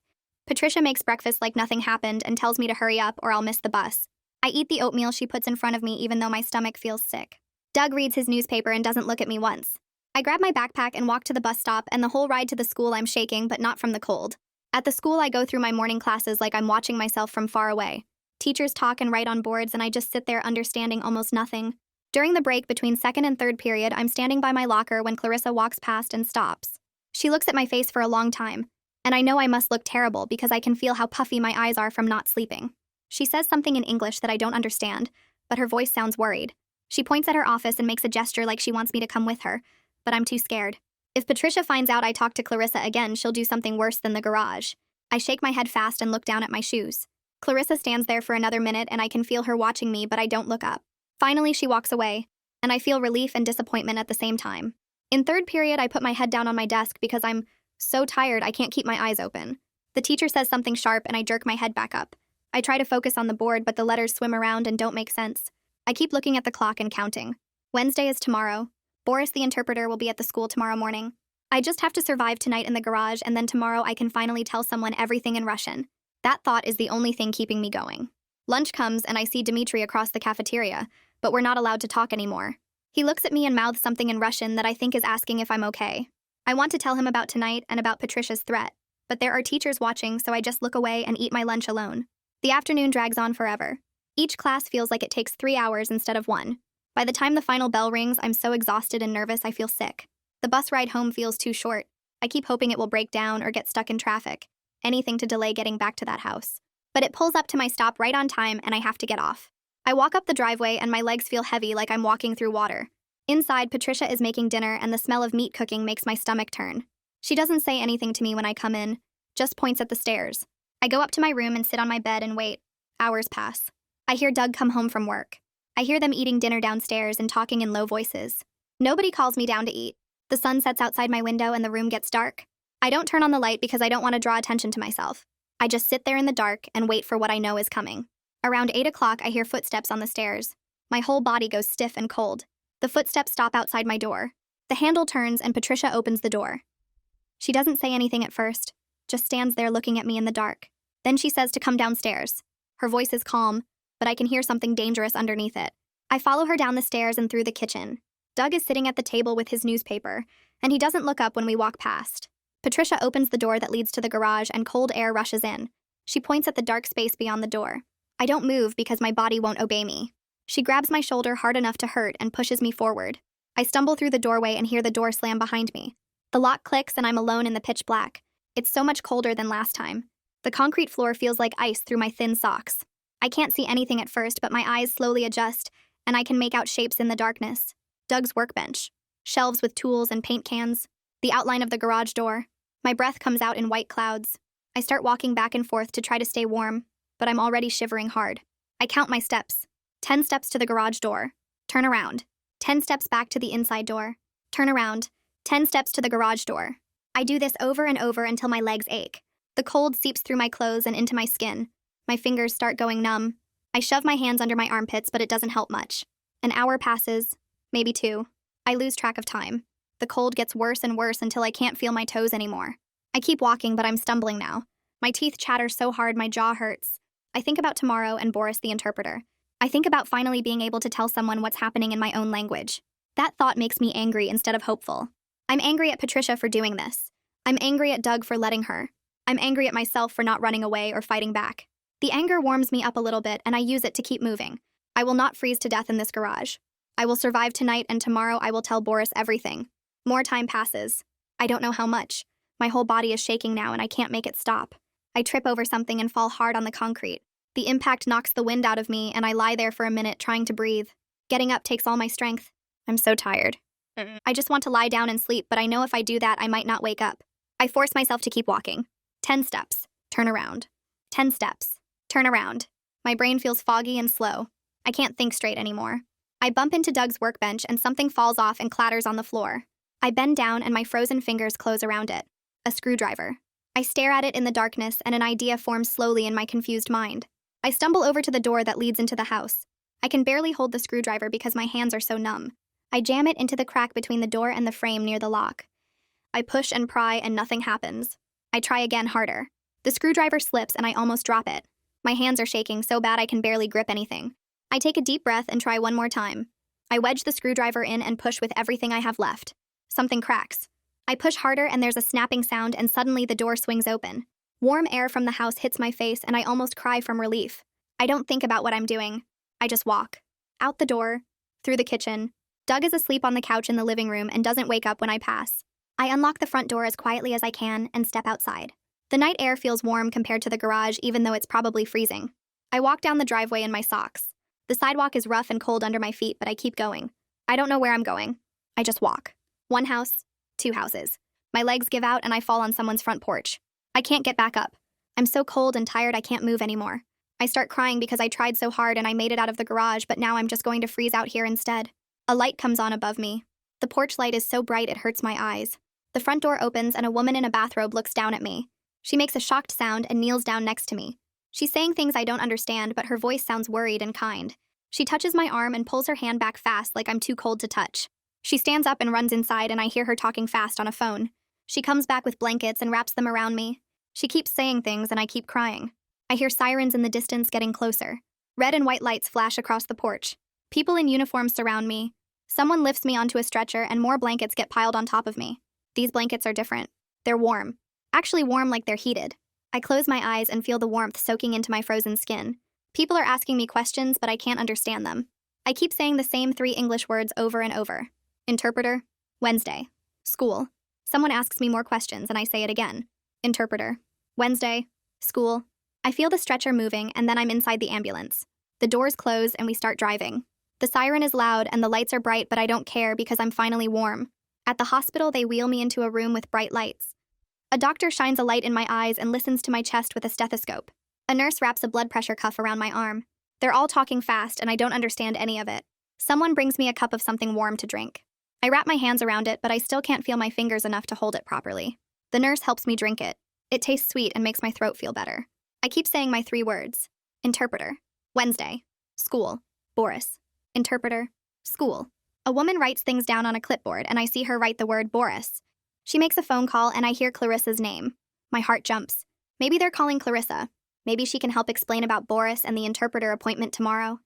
Patricia makes breakfast like nothing happened and tells me to hurry up or I'll miss the bus. I eat the oatmeal she puts in front of me even though my stomach feels sick. Doug reads his newspaper and doesn't look at me once. I grab my backpack and walk to the bus stop, and the whole ride to the school I'm shaking, but not from the cold. At the school, I go through my morning classes like I'm watching myself from far away. Teachers talk and write on boards and I just sit there understanding almost nothing. During the break between second and third period, I'm standing by my locker when Clarissa walks past and stops. She looks at my face for a long time, and I know I must look terrible because I can feel how puffy my eyes are from not sleeping. She says something in English that I don't understand, but her voice sounds worried. She points at her office and makes a gesture like she wants me to come with her, but I'm too scared. If Patricia finds out I talk to Clarissa again, she'll do something worse than the garage. I shake my head fast and look down at my shoes. Clarissa stands there for another minute and I can feel her watching me, but I don't look up. Finally, she walks away, and I feel relief and disappointment at the same time. In third period, I put my head down on my desk because I'm so tired I can't keep my eyes open. The teacher says something sharp and I jerk my head back up. I try to focus on the board, but the letters swim around and don't make sense. I keep looking at the clock and counting. Wednesday is tomorrow. Boris the interpreter will be at the school tomorrow morning. I just have to survive tonight in the garage, and then tomorrow I can finally tell someone everything in Russian. That thought is the only thing keeping me going. Lunch comes and I see Dmitri across the cafeteria, but we're not allowed to talk anymore. He looks at me and mouths something in Russian that I think is asking if I'm okay. I want to tell him about tonight and about Patricia's threat, but there are teachers watching, so I just look away and eat my lunch alone. The afternoon drags on forever. Each class feels like it takes 3 hours instead of 1. By the time the final bell rings, I'm so exhausted and nervous I feel sick. The bus ride home feels too short. I keep hoping it will break down or get stuck in traffic. Anything to delay getting back to that house. But it pulls up to my stop right on time and I have to get off. I walk up the driveway and my legs feel heavy like I'm walking through water. Inside, Patricia is making dinner and the smell of meat cooking makes my stomach turn. She doesn't say anything to me when I come in, just points at the stairs. I go up to my room and sit on my bed and wait. Hours pass. I hear Doug come home from work. I hear them eating dinner downstairs and talking in low voices. Nobody calls me down to eat. The sun sets outside my window and the room gets dark. I don't turn on the light because I don't want to draw attention to myself. I just sit there in the dark and wait for what I know is coming. Around 8 o'clock, I hear footsteps on the stairs. My whole body goes stiff and cold. The footsteps stop outside my door. The handle turns and Patricia opens the door. She doesn't say anything at first, just stands there looking at me in the dark. Then she says to come downstairs. Her voice is calm, but I can hear something dangerous underneath it. I follow her down the stairs and through the kitchen. Doug is sitting at the table with his newspaper, and he doesn't look up when we walk past. Patricia opens the door that leads to the garage and cold air rushes in. She points at the dark space beyond the door. I don't move because my body won't obey me. She grabs my shoulder hard enough to hurt and pushes me forward. I stumble through the doorway and hear the door slam behind me. The lock clicks and I'm alone in the pitch black. It's so much colder than last time. The concrete floor feels like ice through my thin socks. I can't see anything at first, but my eyes slowly adjust, and I can make out shapes in the darkness. Doug's workbench, shelves with tools and paint cans, the outline of the garage door. My breath comes out in white clouds. I start walking back and forth to try to stay warm, but I'm already shivering hard. I count my steps. 10 steps to the garage door. Turn around. 10 steps back to the inside door. Turn around. 10 steps to the garage door. I do this over and over until my legs ache. The cold seeps through my clothes and into my skin. My fingers start going numb. I shove my hands under my armpits, but it doesn't help much. An hour passes, maybe 2. I lose track of time. The cold gets worse and worse until I can't feel my toes anymore. I keep walking, but I'm stumbling now. My teeth chatter so hard my jaw hurts. I think about tomorrow and Boris the interpreter. I think about finally being able to tell someone what's happening in my own language. That thought makes me angry instead of hopeful. I'm angry at Patricia for doing this. I'm angry at Doug for letting her. I'm angry at myself for not running away or fighting back. The anger warms me up a little bit and I use it to keep moving. I will not freeze to death in this garage. I will survive tonight and tomorrow I will tell Boris everything. More time passes. I don't know how much. My whole body is shaking now and I can't make it stop. I trip over something and fall hard on the concrete. The impact knocks the wind out of me and I lie there for a minute trying to breathe. Getting up takes all my strength. I'm so tired. I just want to lie down and sleep, but I know if I do that I might not wake up. I force myself to keep walking. 10 steps. Turn around. 10 steps. Turn around. My brain feels foggy and slow. I can't think straight anymore. I bump into Doug's workbench and something falls off and clatters on the floor. I bend down and my frozen fingers close around it. A screwdriver. I stare at it in the darkness and an idea forms slowly in my confused mind. I stumble over to the door that leads into the house. I can barely hold the screwdriver because my hands are so numb. I jam it into the crack between the door and the frame near the lock. I push and pry and nothing happens. I try again harder. The screwdriver slips and I almost drop it. My hands are shaking so bad I can barely grip anything. I take a deep breath and try one more time. I wedge the screwdriver in and push with everything I have left. Something cracks. I push harder and there's a snapping sound and suddenly the door swings open. Warm air from the house hits my face and I almost cry from relief. I don't think about what I'm doing. I just walk. Out the door. Through the kitchen. Doug is asleep on the couch in the living room and doesn't wake up when I pass. I unlock the front door as quietly as I can and step outside. The night air feels warm compared to the garage even though it's probably freezing. I walk down the driveway in my socks. The sidewalk is rough and cold under my feet, but I keep going. I don't know where I'm going. I just walk. One house, 2 houses. My legs give out and I fall on someone's front porch. I can't get back up. I'm so cold and tired I can't move anymore. I start crying because I tried so hard and I made it out of the garage, but now I'm just going to freeze out here instead. A light comes on above me. The porch light is so bright it hurts my eyes. The front door opens and a woman in a bathrobe looks down at me. She makes a shocked sound and kneels down next to me. She's saying things I don't understand, but her voice sounds worried and kind. She touches my arm and pulls her hand back fast like I'm too cold to touch. She stands up and runs inside and I hear her talking fast on a phone. She comes back with blankets and wraps them around me. She keeps saying things and I keep crying. I hear sirens in the distance getting closer. Red and white lights flash across the porch. People in uniforms surround me. Someone lifts me onto a stretcher and more blankets get piled on top of me. These blankets are different. They're warm. Actually warm like they're heated. I close my eyes and feel the warmth soaking into my frozen skin. People are asking me questions, but I can't understand them. I keep saying the same 3 English words over and over. Interpreter. Wednesday. School. Someone asks me more questions and I say it again. Interpreter. Wednesday. School. I feel the stretcher moving and then I'm inside the ambulance. The doors close and we start driving. The siren is loud and the lights are bright, but I don't care because I'm finally warm. At the hospital, they wheel me into a room with bright lights. A doctor shines a light in my eyes and listens to my chest with a stethoscope. A nurse wraps a blood pressure cuff around my arm. They're all talking fast and I don't understand any of it. Someone brings me a cup of something warm to drink. I wrap my hands around it, but I still can't feel my fingers enough to hold it properly. The nurse helps me drink it. It tastes sweet and makes my throat feel better. I keep saying my 3 words. Interpreter. Wednesday. School. Boris. Interpreter. School. A woman writes things down on a clipboard and I see her write the word Boris. She makes a phone call and I hear Clarissa's name. My heart jumps. Maybe they're calling Clarissa. Maybe she can help explain about Boris and the interpreter appointment tomorrow.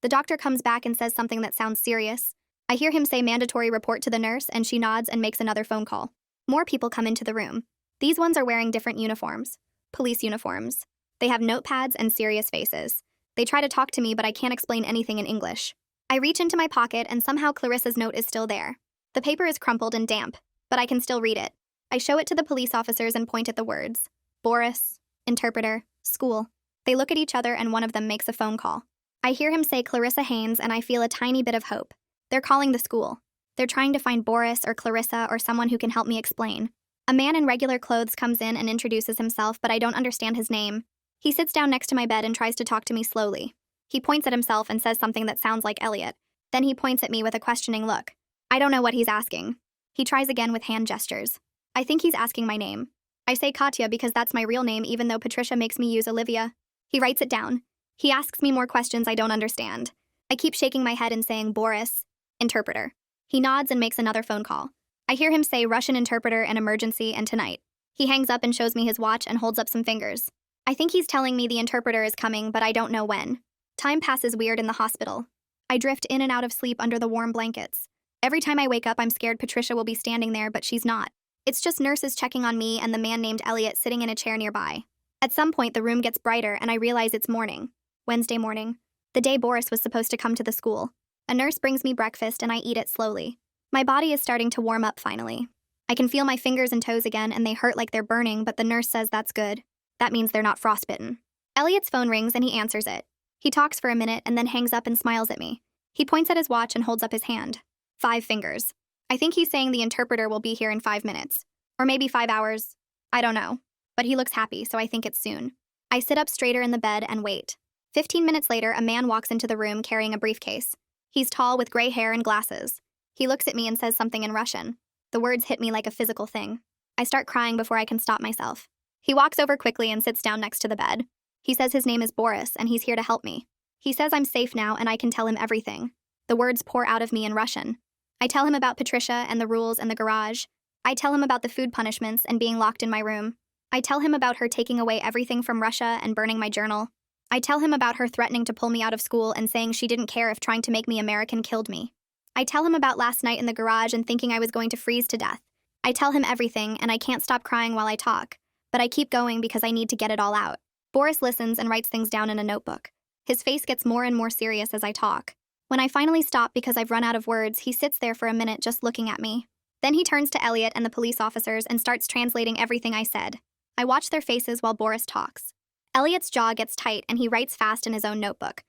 The doctor comes back and says something that sounds serious. I hear him say mandatory report to the nurse and she nods and makes another phone call. More people come into the room. These ones are wearing different uniforms. Police uniforms. They have notepads and serious faces. They try to talk to me, but I can't explain anything in English. I reach into my pocket and somehow Clarissa's note is still there. The paper is crumpled and damp, but I can still read it. I show it to the police officers and point at the words. Boris, interpreter, school. They look at each other and one of them makes a phone call. I hear him say Clarissa Haynes and I feel a tiny bit of hope. They're calling the school. They're trying to find Boris or Clarissa or someone who can help me explain. A man in regular clothes comes in and introduces himself, but I don't understand his name. He sits down next to my bed and tries to talk to me slowly. He points at himself and says something that sounds like Elliot. Then he points at me with a questioning look. I don't know what he's asking. He tries again with hand gestures. I think he's asking my name. I say Katya because that's my real name, even though Patricia makes me use Olivia. He writes it down. He asks me more questions I don't understand. I keep shaking my head and saying Boris, interpreter. He nods and makes another phone call. I hear him say Russian interpreter and emergency and tonight. He hangs up and shows me his watch and holds up some fingers. I think he's telling me the interpreter is coming, but I don't know when. Time passes weird in the hospital. I drift in and out of sleep under the warm blankets. Every time I wake up, I'm scared Patricia will be standing there, but she's not. It's just nurses checking on me and the man named Elliot sitting in a chair nearby. At some point, the room gets brighter and I realize it's morning. Wednesday morning. The day Boris was supposed to come to the school. A nurse brings me breakfast and I eat it slowly. My body is starting to warm up finally. I can feel my fingers and toes again and they hurt like they're burning, but the nurse says that's good. That means they're not frostbitten. Elliot's phone rings and he answers it. He talks for a minute and then hangs up and smiles at me. He points at his watch and holds up his hand. 5 fingers. I think he's saying the interpreter will be here in 5 minutes. Or maybe 5 hours. I don't know. But he looks happy, so I think it's soon. I sit up straighter in the bed and wait. 15 minutes later, a man walks into the room carrying a briefcase. He's tall with gray hair and glasses. He looks at me and says something in Russian. The words hit me like a physical thing. I start crying before I can stop myself. He walks over quickly and sits down next to the bed. He says his name is Boris and he's here to help me. He says I'm safe now and I can tell him everything. The words pour out of me in Russian. I tell him about Patricia and the rules and the garage. I tell him about the food punishments and being locked in my room. I tell him about her taking away everything from Russia and burning my journal. I tell him about her threatening to pull me out of school and saying she didn't care if trying to make me American killed me. I tell him about last night in the garage and thinking I was going to freeze to death. I tell him everything and I can't stop crying while I talk. But I keep going because I need to get it all out. Boris listens and writes things down in a notebook. His face gets more and more serious as I talk. When I finally stop because I've run out of words, he sits there for a minute just looking at me. Then he turns to Elliot and the police officers and starts translating everything I said. I watch their faces while Boris talks. Elliot's jaw gets tight and he writes fast in his own notebook.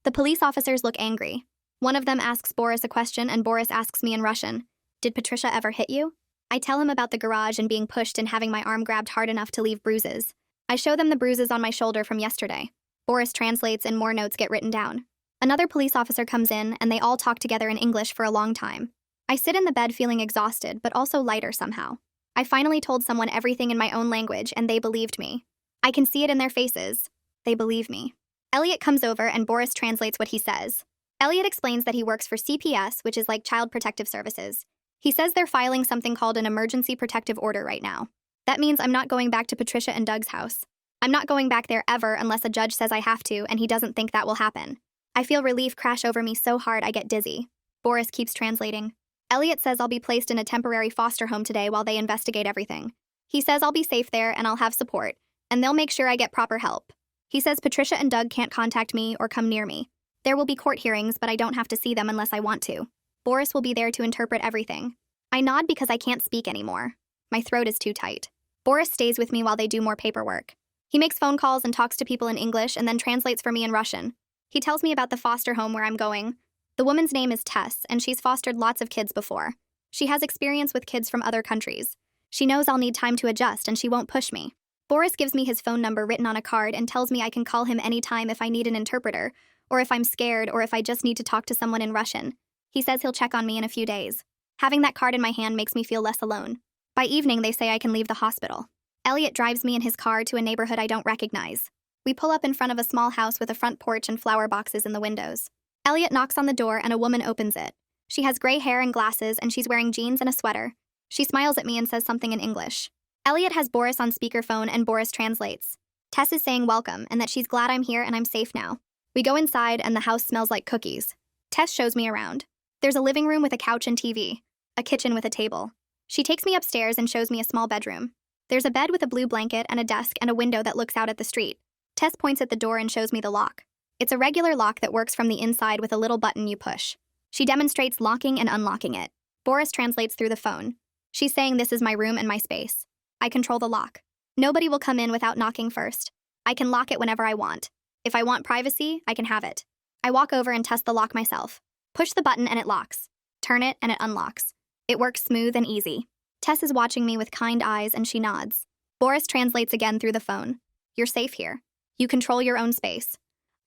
The police officers look angry. One of them asks Boris a question and Boris asks me in Russian, "Did Patricia ever hit you?" I tell him about the garage and being pushed and having my arm grabbed hard enough to leave bruises. I show them the bruises on my shoulder from yesterday. Boris translates and more notes get written down. Another police officer comes in and they all talk together in English for a long time. I sit in the bed feeling exhausted but also lighter somehow. I finally told someone everything in my own language and they believed me. I can see it in their faces. They believe me. Elliot comes over and Boris translates what he says. Elliot explains that he works for CPS, which is like Child Protective Services. He says they're filing something called an emergency protective order right now. That means I'm not going back to Patricia and Doug's house. I'm not going back there ever unless a judge says I have to and he doesn't think that will happen. I feel relief crash over me so hard I get dizzy. Boris keeps translating. Elliot says I'll be placed in a temporary foster home today while they investigate everything. He says I'll be safe there and I'll have support, and they'll make sure I get proper help. He says Patricia and Doug can't contact me or come near me. There will be court hearings, but I don't have to see them unless I want to. Boris will be there to interpret everything. I nod because I can't speak anymore. My throat is too tight. Boris stays with me while they do more paperwork. He makes phone calls and talks to people in English and then translates for me in Russian. He tells me about the foster home where I'm going. The woman's name is Tess, and she's fostered lots of kids before. She has experience with kids from other countries. She knows I'll need time to adjust and she won't push me. Boris gives me his phone number written on a card and tells me I can call him anytime if I need an interpreter, or if I'm scared, or if I just need to talk to someone in Russian. He says he'll check on me in a few days. Having that card in my hand makes me feel less alone. By evening, they say I can leave the hospital. Elliot drives me in his car to a neighborhood I don't recognize. We pull up in front of a small house with a front porch and flower boxes in the windows. Elliot knocks on the door and a woman opens it. She has gray hair and glasses and she's wearing jeans and a sweater. She smiles at me and says something in English. Elliot has Boris on speakerphone and Boris translates. Tess is saying welcome and that she's glad I'm here and I'm safe now. We go inside and the house smells like cookies. Tess shows me around. There's a living room with a couch and TV, a kitchen with a table. She takes me upstairs and shows me a small bedroom. There's a bed with a blue blanket and a desk and a window that looks out at the street. Tess points at the door and shows me the lock. It's a regular lock that works from the inside with a little button you push. She demonstrates locking and unlocking it. Boris translates through the phone. She's saying this is my room and my space. I control the lock. Nobody will come in without knocking first. I can lock it whenever I want. If I want privacy, I can have it. I walk over and test the lock myself. Push the button and it locks. Turn it and it unlocks. It works smooth and easy. Tess is watching me with kind eyes and she nods. Boris translates again through the phone. You're safe here. You control your own space.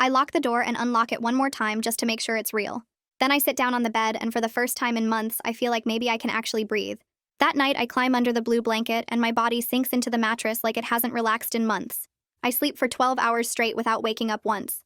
I lock the door and unlock it one more time just to make sure it's real. Then I sit down on the bed and for the first time in months, I feel like maybe I can actually breathe. That night, I climb under the blue blanket and my body sinks into the mattress like it hasn't relaxed in months. I sleep for 12 hours straight without waking up once.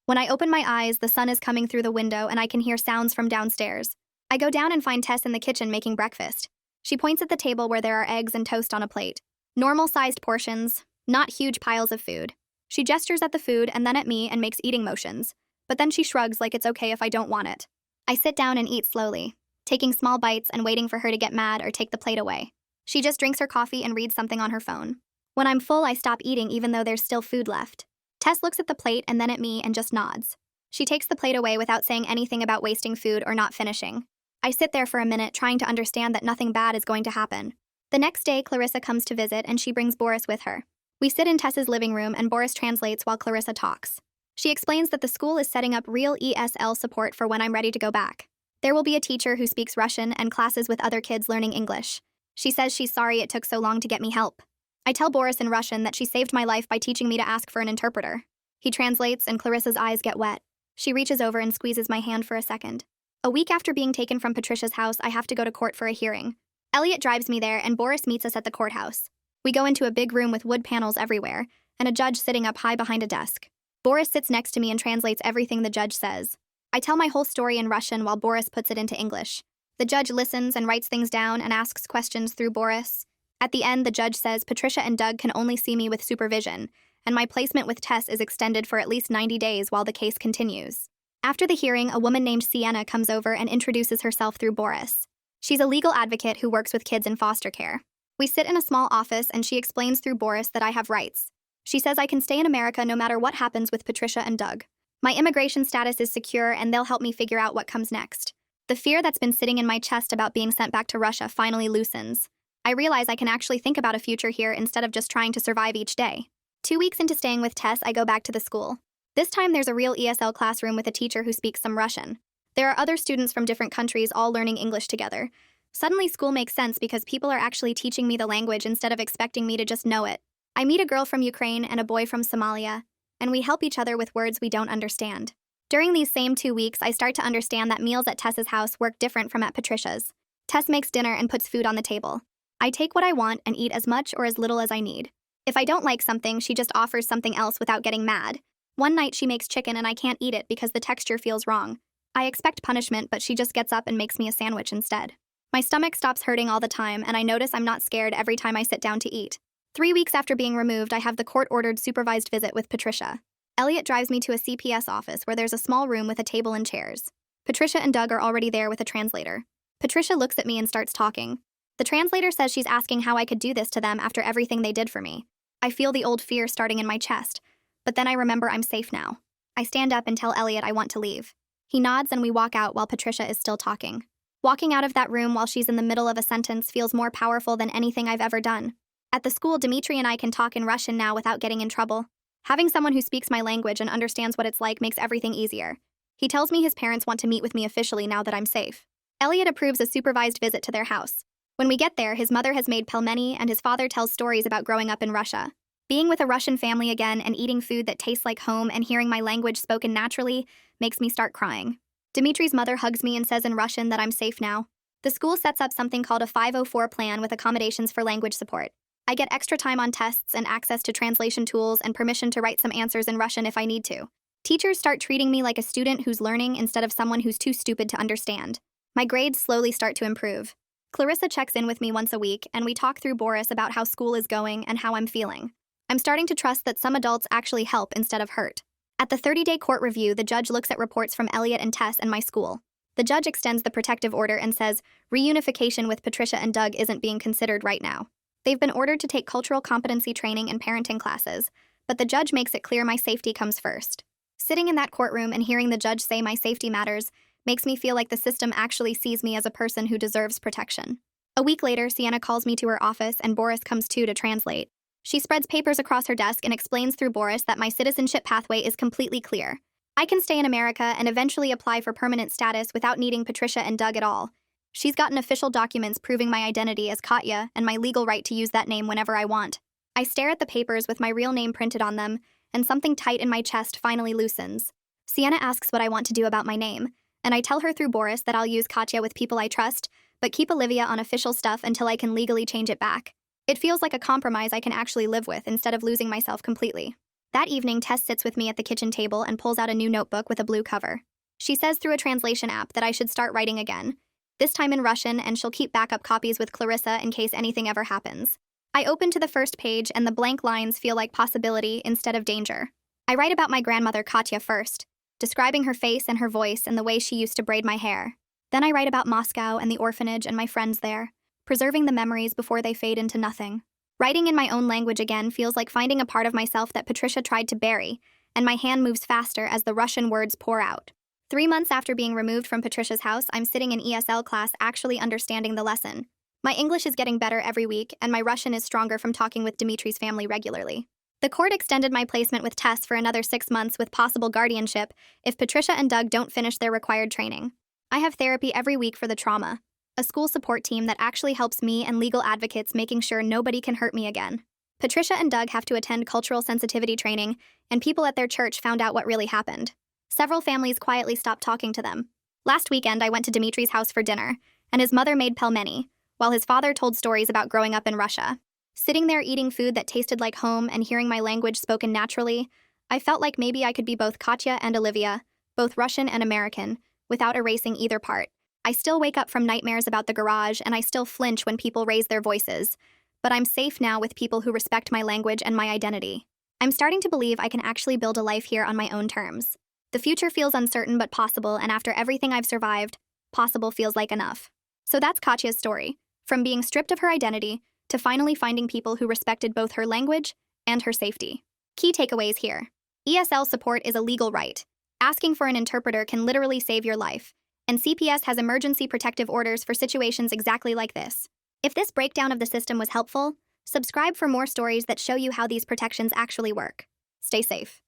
When I open my eyes, the sun is coming through the window and I can hear sounds from downstairs. I go down and find Tess in the kitchen making breakfast. She points at the table where there are eggs and toast on a plate. Normal-sized portions, not huge piles of food. She gestures at the food and then at me and makes eating motions, but then she shrugs like it's okay if I don't want it. I sit down and eat slowly, taking small bites and waiting for her to get mad or take the plate away. She just drinks her coffee and reads something on her phone. When I'm full, I stop eating even though there's still food left. Tess looks at the plate and then at me and just nods. She takes the plate away without saying anything about wasting food or not finishing. I sit there for a minute trying to understand that nothing bad is going to happen. The next day, Clarissa comes to visit and she brings Boris with her. We sit in Tess's living room and Boris translates while Clarissa talks. She explains that the school is setting up real ESL support for when I'm ready to go back. There will be a teacher who speaks Russian and classes with other kids learning English. She says she's sorry it took so long to get me help. I tell Boris in Russian that she saved my life by teaching me to ask for an interpreter. He translates and Clarissa's eyes get wet. She reaches over and squeezes my hand for a second. A week after being taken from Patricia's house, I have to go to court for a hearing. Elliot drives me there and Boris meets us at the courthouse. We go into a big room with wood panels everywhere, and a judge sitting up high behind a desk. Boris sits next to me and translates everything the judge says. I tell my whole story in Russian while Boris puts it into English. The judge listens and writes things down and asks questions through Boris. At the end, the judge says Patricia and Doug can only see me with supervision, and my placement with Tess is extended for at least 90 days while the case continues. After the hearing, a woman named Sienna comes over and introduces herself through Boris. She's a legal advocate who works with kids in foster care. We sit in a small office and she explains through Boris that I have rights. She says I can stay in America no matter what happens with Patricia and Doug. My immigration status is secure and they'll help me figure out what comes next. The fear that's been sitting in my chest about being sent back to Russia finally loosens. I realize I can actually think about a future here instead of just trying to survive each day. 2 weeks into staying with Tess, I go back to the school. This time there's a real ESL classroom with a teacher who speaks some Russian. There are other students from different countries all learning English together. Suddenly, school makes sense because people are actually teaching me the language instead of expecting me to just know it. I meet a girl from Ukraine and a boy from Somalia, and we help each other with words we don't understand. During these same 2 weeks, I start to understand that meals at Tess's house work different from at Patricia's. Tess makes dinner and puts food on the table. I take what I want and eat as much or as little as I need. If I don't like something, she just offers something else without getting mad. One night she makes chicken and I can't eat it because the texture feels wrong. I expect punishment, but she just gets up and makes me a sandwich instead. My stomach stops hurting all the time, and I notice I'm not scared every time I sit down to eat. 3 weeks after being removed, I have the court-ordered supervised visit with Patricia. Elliot drives me to a CPS office where there's a small room with a table and chairs. Patricia and Doug are already there with a translator. Patricia looks at me and starts talking. The translator says she's asking how I could do this to them after everything they did for me. I feel the old fear starting in my chest, but then I remember I'm safe now. I stand up and tell Elliot I want to leave. He nods and we walk out while Patricia is still talking. Walking out of that room while she's in the middle of a sentence feels more powerful than anything I've ever done. At the school, Dimitri and I can talk in Russian now without getting in trouble. Having someone who speaks my language and understands what it's like makes everything easier. He tells me his parents want to meet with me officially now that I'm safe. Elliot approves a supervised visit to their house. When we get there, his mother has made pelmeni and his father tells stories about growing up in Russia. Being with a Russian family again and eating food that tastes like home and hearing my language spoken naturally makes me start crying. Dimitri's mother hugs me and says in Russian that I'm safe now. The school sets up something called a 504 plan with accommodations for language support. I get extra time on tests and access to translation tools and permission to write some answers in Russian if I need to. Teachers start treating me like a student who's learning instead of someone who's too stupid to understand. My grades slowly start to improve. Clarissa checks in with me once a week, and we talk through Boris about how school is going and how I'm feeling. I'm starting to trust that some adults actually help instead of hurt. At the 30-day court review, the judge looks at reports from Elliot and Tess and my school. The judge extends the protective order and says reunification with Patricia and Doug isn't being considered right now. They've been ordered to take cultural competency training and parenting classes, but the judge makes it clear my safety comes first. Sitting in that courtroom and hearing the judge say my safety matters makes me feel like the system actually sees me as a person who deserves protection. A week later, Sienna calls me to her office and Boris comes too to translate. She spreads papers across her desk and explains through Boris that my citizenship pathway is completely clear. I can stay in America and eventually apply for permanent status without needing Patricia and Doug at all. She's gotten official documents proving my identity as Katya and my legal right to use that name whenever I want. I stare at the papers with my real name printed on them, and something tight in my chest finally loosens. Sienna asks what I want to do about my name, and I tell her through Boris that I'll use Katya with people I trust, but keep Olivia on official stuff until I can legally change it back. It feels like a compromise I can actually live with instead of losing myself completely. That evening, Tess sits with me at the kitchen table and pulls out a new notebook with a blue cover. She says through a translation app that I should start writing again, this time in Russian, and she'll keep backup copies with Clarissa in case anything ever happens. I open to the first page and the blank lines feel like possibility instead of danger. I write about my grandmother Katya first, describing her face and her voice and the way she used to braid my hair. Then I write about Moscow and the orphanage and my friends there, preserving the memories before they fade into nothing. Writing in my own language again feels like finding a part of myself that Patricia tried to bury, and my hand moves faster as the Russian words pour out. 3 months after being removed from Patricia's house, I'm sitting in ESL class actually understanding the lesson. My English is getting better every week, and my Russian is stronger from talking with Dimitri's family regularly. The court extended my placement with Tess for another 6 months with possible guardianship if Patricia and Doug don't finish their required training. I have therapy every week for the trauma, a school support team that actually helps me and legal advocates making sure nobody can hurt me again. Patricia and Doug have to attend cultural sensitivity training, and people at their church found out what really happened. Several families quietly stopped talking to them. Last weekend, I went to Dimitri's house for dinner, and his mother made pelmeni, while his father told stories about growing up in Russia. Sitting there eating food that tasted like home and hearing my language spoken naturally, I felt like maybe I could be both Katya and Olivia, both Russian and American, without erasing either part. I still wake up from nightmares about the garage, and I still flinch when people raise their voices. But I'm safe now with people who respect my language and my identity. I'm starting to believe I can actually build a life here on my own terms. The future feels uncertain but possible, and after everything I've survived, possible feels like enough. So that's Katya's story, from being stripped of her identity to finally finding people who respected both her language and her safety. Key takeaways here. ESL support is a legal right. Asking for an interpreter can literally save your life, and CPS has emergency protective orders for situations exactly like this. If this breakdown of the system was helpful, subscribe for more stories that show you how these protections actually work. Stay safe.